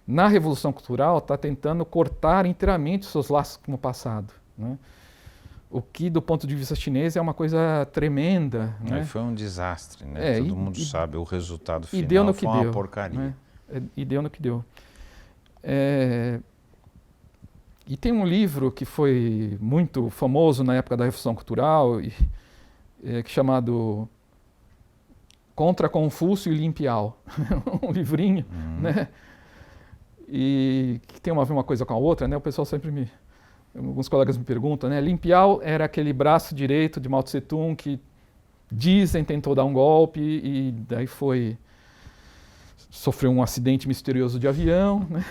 na Revolução Cultural, está tentando cortar inteiramente os seus laços com o passado, né? O que, do ponto de vista chinês, é uma coisa tremenda, né? Foi um desastre, né? Todo mundo sabe, o resultado final deu no que foi uma deu, porcaria. Né? E deu no que deu. E tem um livro que foi muito famoso na época da Revolução Cultural, que é chamado Contra Confúcio e Limpiao, um livrinho, né? E que tem a ver uma coisa com a outra, né? O pessoal sempre alguns colegas me perguntam, né? Limpiao era aquele braço direito de Mao Tse Tung que dizem tentou dar um golpe e daí sofreu um acidente misterioso de avião, né?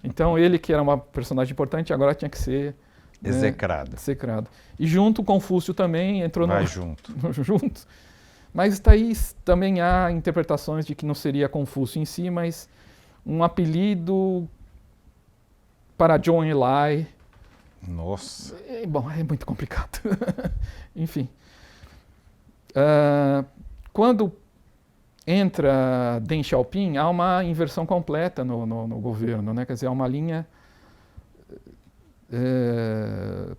Então ele, que era uma personagem importante, agora tinha que ser Execrado. Execrado. E junto Confúcio também entrou Vai junto. junto. Mas daí também há interpretações de que não seria Confúcio em si, mas um apelido para John Eli. Nossa. Bom, é muito complicado. Enfim. Quando entra Deng Xiaoping, há uma inversão completa no governo, né? Quer dizer, há uma linha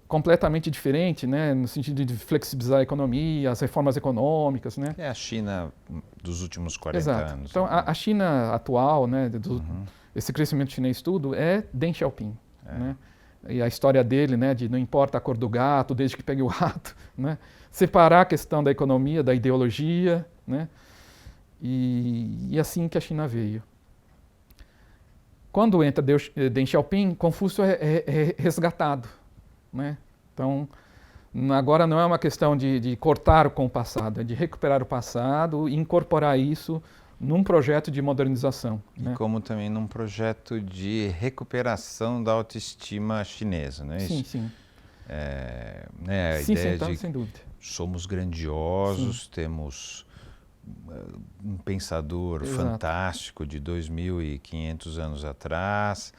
completamente diferente, né? No sentido de flexibilizar a economia, as reformas econômicas, né? É a China dos últimos 40 Exato. anos. Então, a China atual, né, esse crescimento chinês tudo, é Deng Xiaoping. Né? E a história dele, né, de não importa a cor do gato, desde que pegue o rato, né? Separar a questão da economia, da ideologia, né? E assim que a China veio. Quando entra Deng Xiaoping, Confúcio é resgatado, né? Então, agora não é uma questão de cortar com o passado, é de recuperar o passado e incorporar isso num projeto de modernização. E né? como também num projeto de recuperação da autoestima chinesa, não é Sim, isso? sim. A Sim, ideia então, de sem dúvida. somos grandiosos, Sim. temos um pensador Exato. fantástico de 2.500 anos atrás,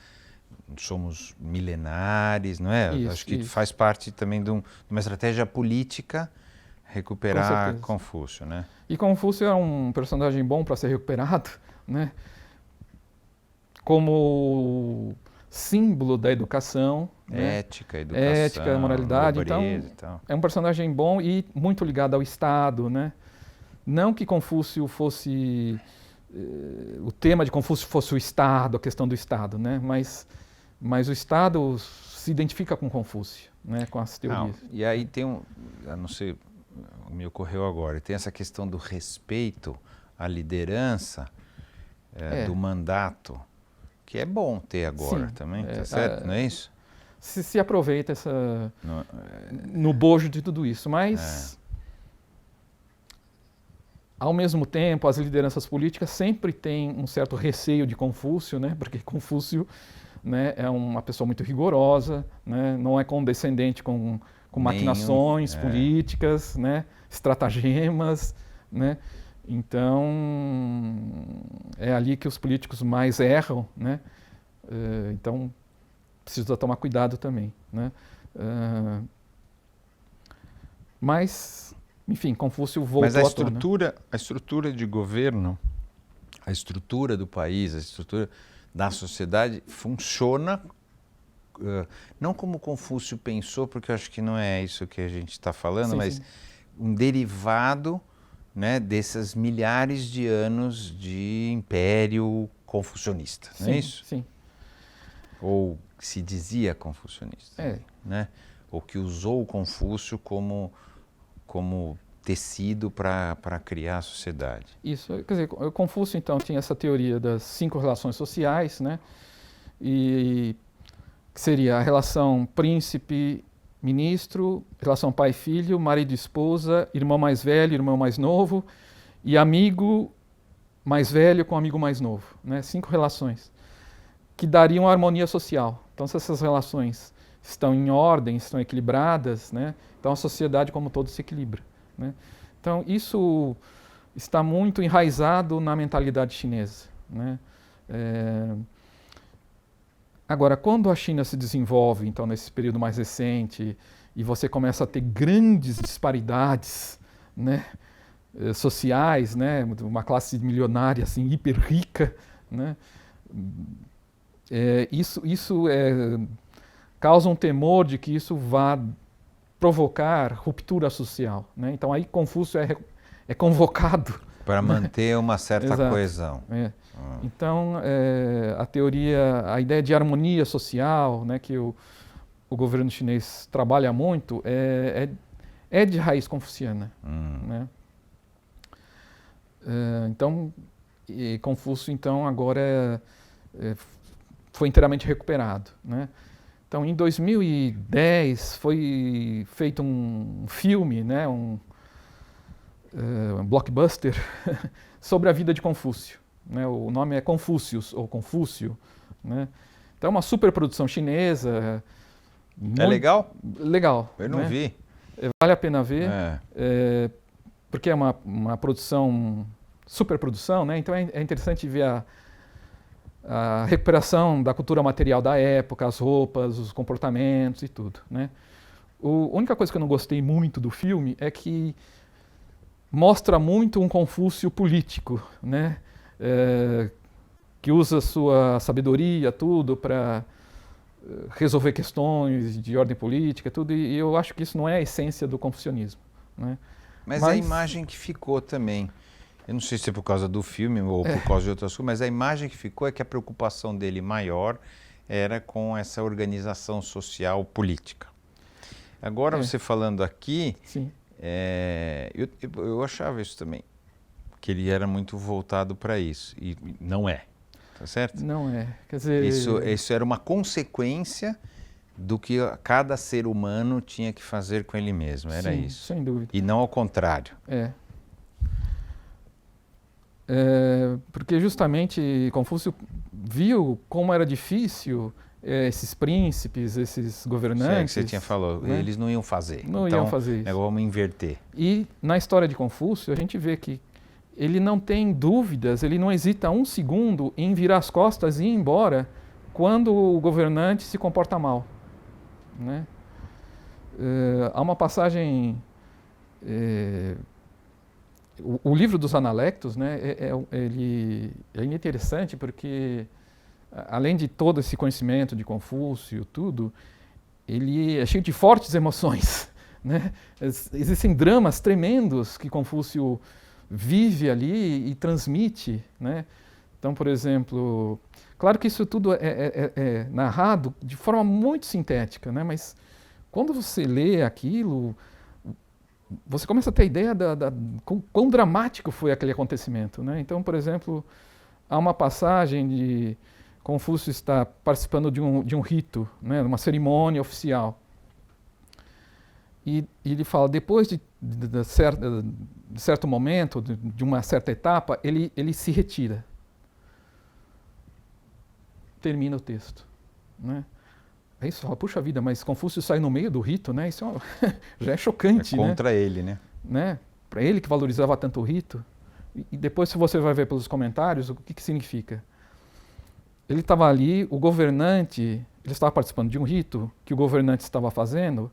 somos milenares, não é? Isso, Acho que isso. faz parte também de uma estratégia política recuperar Confúcio, né? E Confúcio é um personagem bom para ser recuperado, né? Como símbolo da educação, né? Ética, educação, ética, moralidade. Então, e tal. é um personagem bom e muito ligado ao Estado, né? Não que Confúcio fosse o tema de Confúcio fosse o Estado, a questão do Estado, né? Mas o Estado se identifica com Confúcio, né? Com as teorias. E aí tem eu não sei, me ocorreu agora, tem essa questão do respeito à liderança, do mandato, que é bom ter agora. Sim, também, tá certo, não é isso? Se aproveita no bojo de tudo isso, mas ao mesmo tempo as lideranças políticas sempre têm um certo receio de Confúcio, né? Porque Confúcio, né, é uma pessoa muito rigorosa, né? Não é condescendente com maquinações políticas, né? Estratagemas, né? Então é ali que os políticos mais erram, né? Então precisa tomar cuidado também, né? Mas, enfim, Confúcio voltou Mas à tona. A estrutura de governo, a estrutura do país, a estrutura da sociedade funciona não como Confúcio pensou, porque eu acho que não é isso que a gente está falando, Sim, mas sim. um derivado, né, dessas milhares de anos de império confucionista, não é isso? Sim. Ou se dizia confucionista, né? Ou que usou o Confúcio como tecido para criar a sociedade. Isso, quer dizer, Confúcio então tinha essa teoria das 5 relações sociais, né? E que seria a relação príncipe-ministro, relação pai-filho, marido-esposa, irmão mais velho, irmão mais novo e amigo mais velho com amigo mais novo, né? 5 relações que dariam harmonia social. Então, se essas relações estão em ordem, estão equilibradas, né? Então a sociedade como um todo se equilibra, né? Então isso está muito enraizado na mentalidade chinesa, né? Agora, quando a China se desenvolve, então nesse período mais recente, e você começa a ter grandes disparidades, né, sociais, né, uma classe milionária assim hiper rica, né, isso causa um temor de que isso vá provocar ruptura social, né? Então aí Confúcio é convocado para manter uma certa Exato. Coesão. Então a ideia de harmonia social, né, que o governo chinês trabalha muito é de raiz confuciana, né? Então Confúcio então agora foi inteiramente recuperado, né? Então, em 2010 foi feito um filme, né, um blockbuster sobre a vida de Confúcio, né? O nome é Confúcius ou Confúcio, né? Então, é uma superprodução chinesa É legal? Legal. Eu não vi. Vale a pena ver, porque é uma produção, superprodução, né? Então é interessante ver a recuperação da cultura material da época, as roupas, os comportamentos e tudo, né? A única coisa que eu não gostei muito do filme é que mostra muito um Confúcio político, né? Que usa sua sabedoria, tudo, para resolver questões de ordem política, tudo, e eu acho que isso não é a essência do confucionismo, né? Mas a imagem que ficou também, eu não sei se é por causa do filme ou por causa de outras coisas, mas a imagem que ficou é que a preocupação dele maior era com essa organização social política. Agora você falando aqui, eu achava isso também, que ele era muito voltado para isso, e não é. Tá certo? Não é. Quer dizer... Isso era uma consequência do que cada ser humano tinha que fazer com ele mesmo, era Sim, isso. Sem dúvida. E não ao contrário. Porque justamente Confúcio viu como era difícil esses príncipes, esses governantes... que você tinha falado, né? Eles não iam fazer. Não iam fazer isso. Vamos inverter. E na história de Confúcio a gente vê que ele não tem dúvidas, ele não hesita um segundo em virar as costas e ir embora quando o governante se comporta mal, né? Há uma passagem... O livro dos Analectos, né, ele é interessante porque, além de todo esse conhecimento de Confúcio, tudo, ele é cheio de fortes emoções, né? Existem dramas tremendos que Confúcio vive ali e transmite, né? Então, por exemplo, claro que isso tudo é narrado de forma muito sintética, né? Mas quando você lê aquilo, você começa a ter ideia quão dramático foi aquele acontecimento, né? Então, por exemplo, há uma passagem de Confúcio está participando de um rito, né? Uma cerimônia oficial. E ele fala, depois de certo momento, de uma certa etapa, ele se retira. Termina o texto, né? Aí você fala, puxa vida, mas Confúcio sai no meio do rito, né? Isso já é chocante, né? Contra ele, né? Para ele que valorizava tanto o rito. E depois, se você vai ver pelos comentários, o que significa? Ele estava ali, o governante, ele estava participando de um rito que o governante estava fazendo,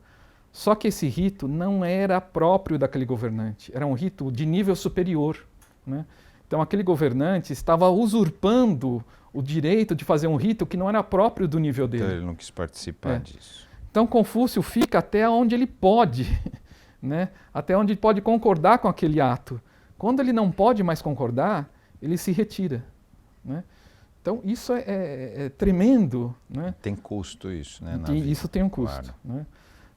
só que esse rito não era próprio daquele governante, era um rito de nível superior, né? Então aquele governante estava usurpando o direito de fazer um rito que não era próprio do nível dele. Então ele não quis participar disso. Então Confúcio fica até onde ele pode, né? Até onde ele pode concordar com aquele ato. Quando ele não pode mais concordar, ele se retira, né? Então isso é tremendo, né? Tem custo isso, né? Isso tem um custo, claro, né?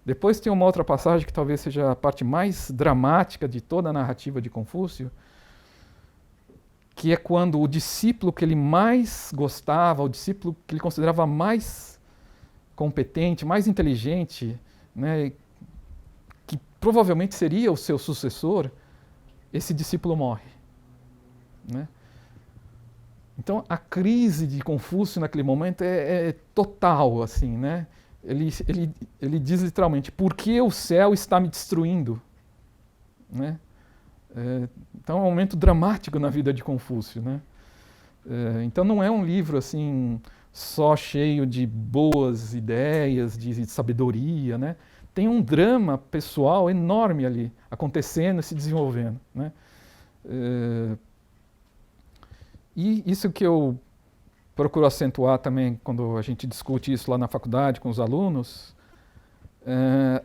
Depois tem uma outra passagem que talvez seja a parte mais dramática de toda a narrativa de Confúcio, que é quando o discípulo que ele mais gostava, o discípulo que ele considerava mais competente, mais inteligente, né, que provavelmente seria o seu sucessor, esse discípulo morre, né? Então a crise de Confúcio naquele momento é total, assim, né? Ele diz literalmente, por que o céu está me destruindo? Né? Então é um momento dramático na vida de Confúcio, né? Então não é um livro assim só cheio de boas ideias, de sabedoria, né? Tem um drama pessoal enorme ali, acontecendo e se desenvolvendo, né? E isso que eu procuro acentuar também quando a gente discute isso lá na faculdade com os alunos,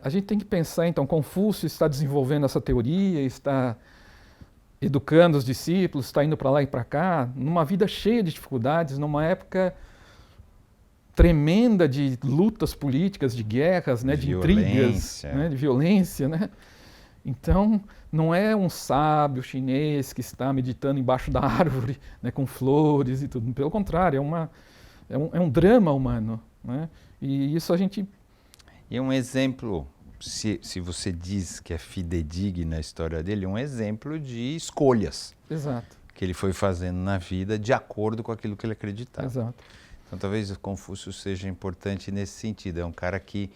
a gente tem que pensar, então, Confúcio está desenvolvendo essa teoria, está educando os discípulos, está indo para lá e para cá, numa vida cheia de dificuldades, numa época tremenda de lutas políticas, de guerras, né, de intrigas, né, de violência, né? Então, não é um sábio chinês que está meditando embaixo da árvore, né, com flores e tudo. Pelo contrário, é um drama humano, né? E isso a gente... E um exemplo, se você diz que é fidedigna a história dele, um exemplo de escolhas. Exato. Que ele foi fazendo na vida de acordo com aquilo que ele acreditava. Exato. Então, talvez Confúcio seja importante nesse sentido. É um cara que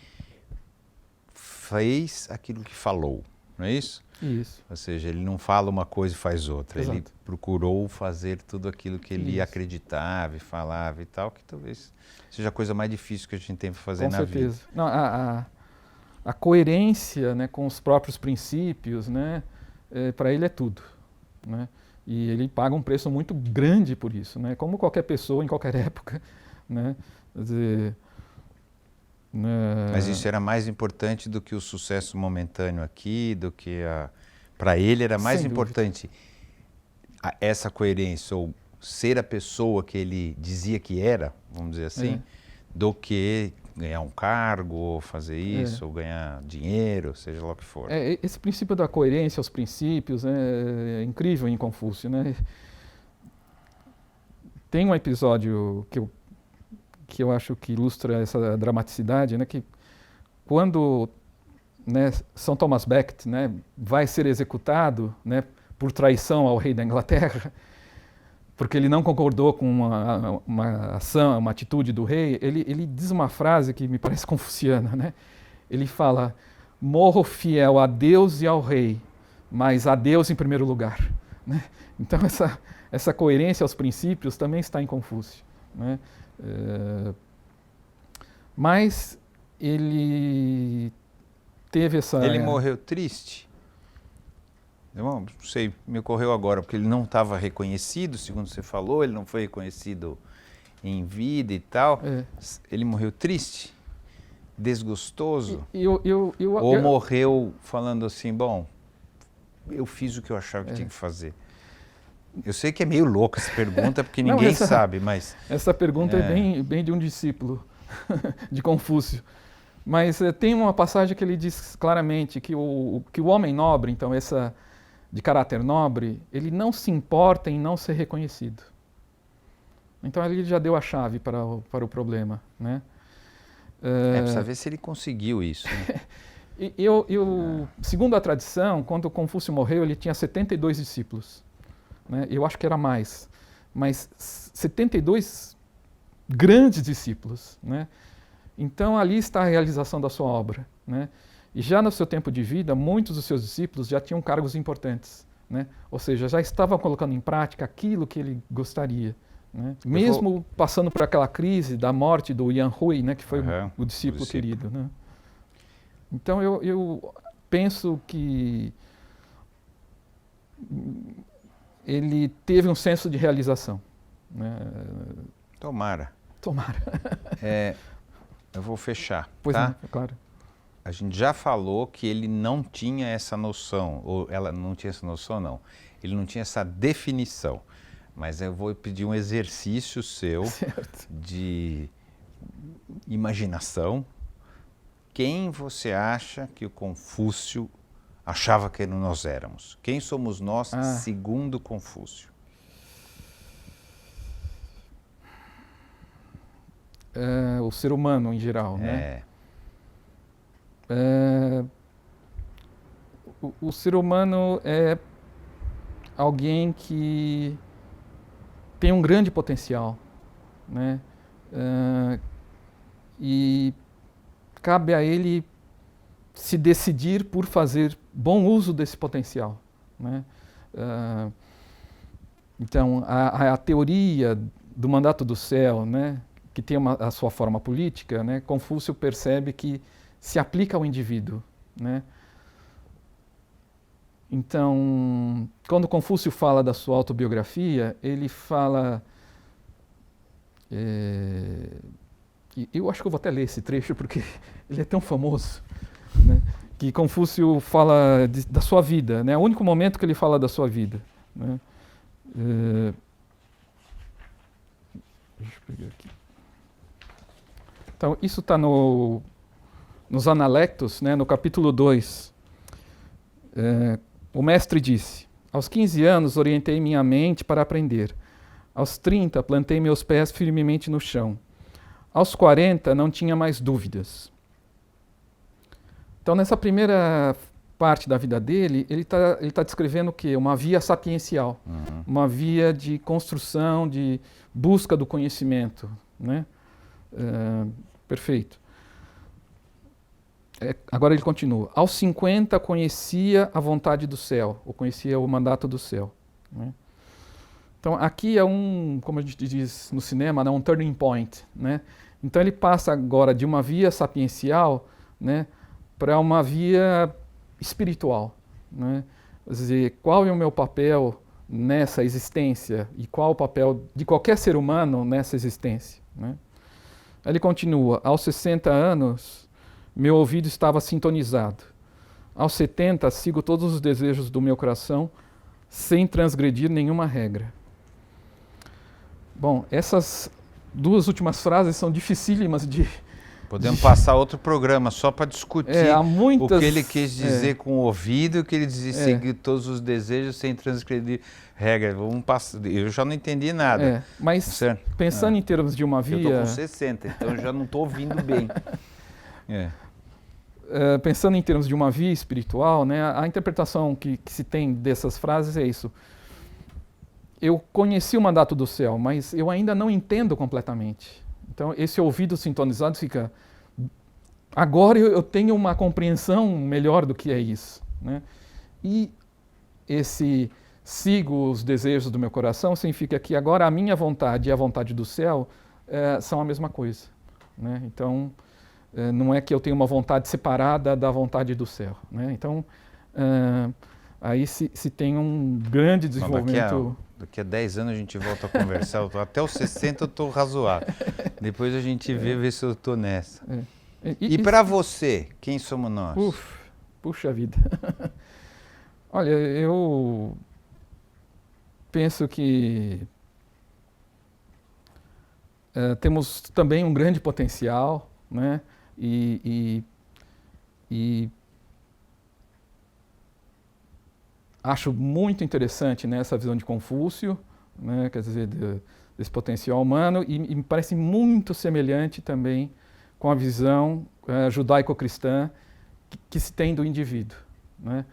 fez aquilo que falou, não é isso? Isso. Ou seja, ele não fala uma coisa e faz outra. Exato. Ele procurou fazer tudo aquilo que ele Isso. acreditava e falava e tal, que talvez seja a coisa mais difícil que a gente tem para fazer Com na certeza. vida. Não, a coerência, né, com os próprios princípios, né, para ele é tudo, né? E ele paga um preço muito grande por isso, né? Como qualquer pessoa em qualquer época, né? Quer dizer, Mas isso era mais importante do que o sucesso momentâneo aqui, do que para ele era mais Sem dúvida. importante essa coerência, ou ser a pessoa que ele dizia que era, vamos dizer assim, do que ganhar um cargo, ou fazer isso, ou ganhar dinheiro, seja lá o que for. Esse princípio da coerência, os princípios, é incrível em Confúcio, né? Tem um episódio que eu acho que ilustra essa dramaticidade, né? Que quando, né, São Thomas Becket, né, vai ser executado, né, por traição ao rei da Inglaterra, porque ele não concordou com uma ação, uma atitude do rei, ele diz uma frase que me parece confuciana, né? Ele fala: morro fiel a Deus e ao rei, mas a Deus em primeiro lugar, né? Então essa coerência aos princípios também está em Confúcio, né? Mas ele teve essa... Ele morreu triste? Eu não sei, me ocorreu agora, porque ele não estava reconhecido, segundo você falou, ele não foi reconhecido em vida e tal. Ele morreu triste? Desgostoso? Ou morreu falando assim, bom, eu fiz o que eu achava que tinha que fazer? Eu sei que é meio louca essa pergunta, porque ninguém sabe, mas... Essa pergunta é bem de um discípulo de Confúcio. Mas tem uma passagem que ele diz claramente que o homem nobre, então de caráter nobre, ele não se importa em não ser reconhecido. Então ele já deu a chave para o problema, né? Precisa ver se ele conseguiu isso, né? Segundo a tradição, quando Confúcio morreu, ele tinha 72 discípulos, né? Eu acho que era mais, mas 72 grandes discípulos, né? Então ali está a realização da sua obra, né? E já no seu tempo de vida, muitos dos seus discípulos já tinham cargos importantes, né? Ou seja, já estavam colocando em prática aquilo que ele gostaria, né? Mesmo passando por aquela crise da morte do Yan Hui, né? Que foi o discípulo querido, né? Então eu penso que ele teve um senso de realização, né? Tomara. Tomara. Eu vou fechar, pois tá? Não, claro. A gente já falou que ele não tinha essa noção, ou ela não tinha essa noção, não. Ele não tinha essa definição. Mas eu vou pedir um exercício seu de imaginação. Quem você acha que o Confúcio achava que nós éramos? Quem somos nós, segundo Confúcio? O ser humano em geral, né? O ser humano é alguém que tem um grande potencial, né? E cabe a ele se decidir por fazer bom uso desse potencial, né? Então, a teoria do mandato do céu, né, que tem a sua forma política, né, Confúcio percebe que se aplica ao indivíduo, né? Então, quando Confúcio fala da sua autobiografia, ele fala... eu acho que eu vou até ler esse trecho, porque ele é tão famoso, né? Que Confúcio fala da sua vida, né? É o único momento que ele fala da sua vida, né? Deixa eu pegar aqui. Então, isso está nos Analectos, né, no capítulo 2. O mestre disse: aos 15 anos orientei minha mente para aprender. Aos 30 plantei meus pés firmemente no chão. Aos 40 não tinha mais dúvidas. Então, nessa primeira parte da vida dele, ele tá descrevendo o quê? Uma via sapiencial, uma via de construção, de busca do conhecimento, né? Perfeito. Agora ele continua. Aos 50 conhecia a vontade do céu, ou conhecia o mandato do céu. Né? Então aqui é como a gente diz no cinema, né, um turning point. Né? Então ele passa agora de uma via sapiencial, né, para uma via espiritual. Né? Quer dizer, qual é o meu papel nessa existência e qual o papel de qualquer ser humano nessa existência. Né? Ele continua, aos 60 anos, meu ouvido estava sintonizado. Aos 70, sigo todos os desejos do meu coração sem transgredir nenhuma regra. Bom, essas duas últimas frases são dificílimas de... Podemos passar outro programa só para discutir há muitas, o que ele quis dizer com o ouvido, o que ele dizia seguir todos os desejos sem transgredir regras. Eu já não entendi nada. Mas pensando em termos de uma via... Eu estou com 60, então eu já não estou ouvindo bem. Pensando em termos de uma via espiritual, né, a interpretação que se tem dessas frases é isso. Eu conheci o mandato do céu, mas eu ainda não entendo completamente. Então, esse ouvido sintonizado fica... Agora eu tenho uma compreensão melhor do que é isso. Né? E esse sigo os desejos do meu coração significa que agora a minha vontade e a vontade do céu são a mesma coisa. Né? Então, não é que eu tenho uma vontade separada da vontade do céu. Né? Então, aí se tem um grande desenvolvimento... Daqui a 10 anos a gente volta a conversar. Até os 60 eu estou razoável. Depois a gente vê se eu estou nessa. E para você, quem somos nós? Puxa vida. Olha, eu penso que temos também um grande potencial, né? E acho muito interessante, né, essa visão de Confúcio, né, quer dizer, desse potencial humano, e me parece muito semelhante também com a visão judaico-cristã que se tem do indivíduo. Né?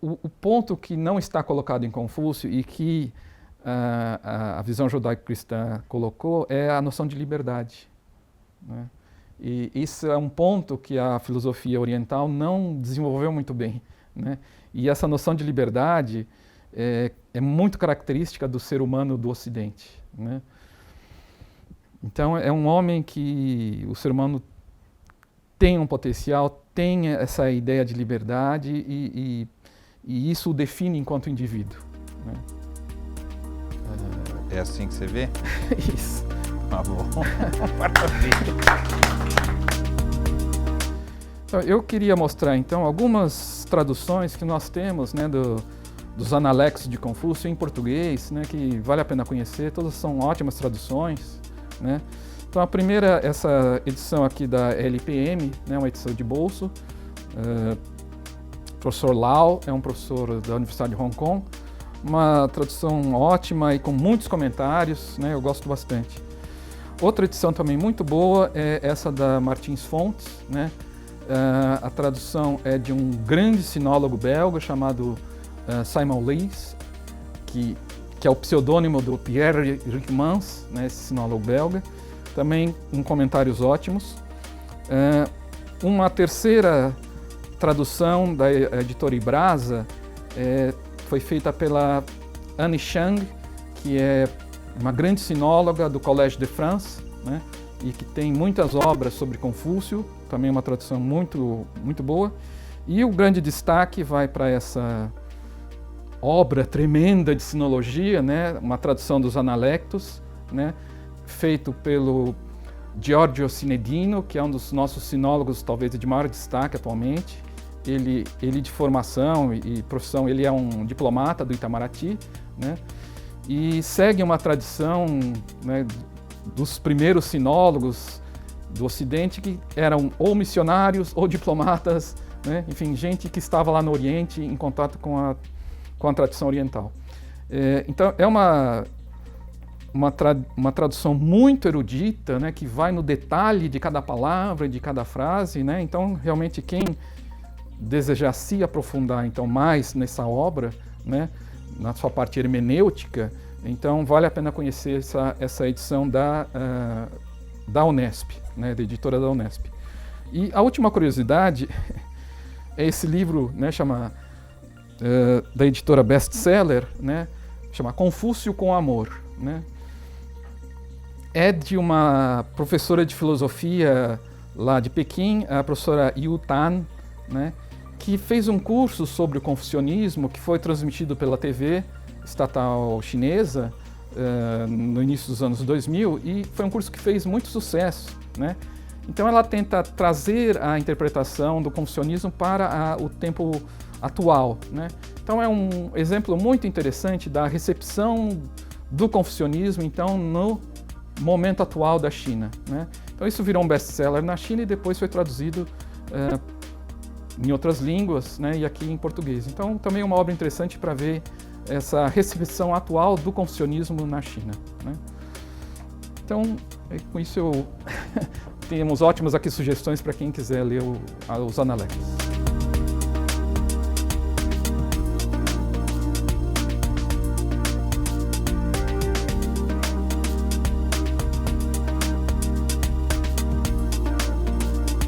O ponto que não está colocado em Confúcio e que a visão judaico-cristã colocou é a noção de liberdade. Né? E isso é um ponto que a filosofia oriental não desenvolveu muito bem. Né? E essa noção de liberdade é muito característica do ser humano do Ocidente. Né? Então, é um homem que o ser humano tem um potencial, tem essa ideia de liberdade e isso o define enquanto indivíduo. Né? É assim que você vê? Isso. Tá bom. Maravilha. Então, eu queria mostrar, então, algumas traduções que nós temos, né, dos Analectos de Confúcio em português, né, que vale a pena conhecer, todas são ótimas traduções. Né? Então, a primeira, essa edição aqui da LPM, né, uma edição de bolso. O professor Lau é um professor da Universidade de Hong Kong, uma tradução ótima e com muitos comentários, né, eu gosto bastante. Outra edição também muito boa é essa da Martins Fontes, né? A tradução é de um grande sinólogo belga chamado Simon Leys, que é o pseudônimo do Pierre Ryckmans, né, esse sinólogo belga, também com comentários ótimos. Uma terceira tradução da editora Ibrasa foi feita pela Anne Chang, que é uma grande sinóloga do Collège de France, né, e que tem muitas obras sobre Confúcio, também uma tradução muito, muito boa. E o grande destaque vai para essa obra tremenda de sinologia, né, uma tradução dos Analectos, né, feito pelo Giorgio Sinedino, que é um dos nossos sinólogos talvez de maior destaque atualmente. Ele de formação e profissão, ele é um diplomata do Itamaraty, né, e segue uma tradição, né, dos primeiros sinólogos do Ocidente que eram ou missionários ou diplomatas, né, enfim, gente que estava lá no Oriente em contato com a tradição oriental. Então, é uma tradução muito erudita, né, que vai no detalhe de cada palavra, de cada frase, né? Então, realmente, quem desejar se aprofundar então mais nessa obra, né, na sua parte hermenêutica, então vale a pena conhecer essa edição da Unesp, né, da editora da Unesp. E a última curiosidade é esse livro, né, da editora Bestseller, né, chama Confúcio com Amor, né? É de uma professora de filosofia lá de Pequim, a professora Yu Tan, né, que fez um curso sobre o confucionismo que foi transmitido pela TV estatal chinesa no início dos anos 2000, e foi um curso que fez muito sucesso, né? Então ela tenta trazer a interpretação do confucionismo para o tempo atual, né? Então é um exemplo muito interessante da recepção do confucionismo, então, no momento atual da China, né? Então isso virou um best-seller na China e depois foi traduzido em outras línguas, né, e aqui em português. Então também é uma obra interessante para ver essa recepção atual do confucionismo na China, né? Então, com isso temos ótimas aqui sugestões para quem quiser ler os Analects.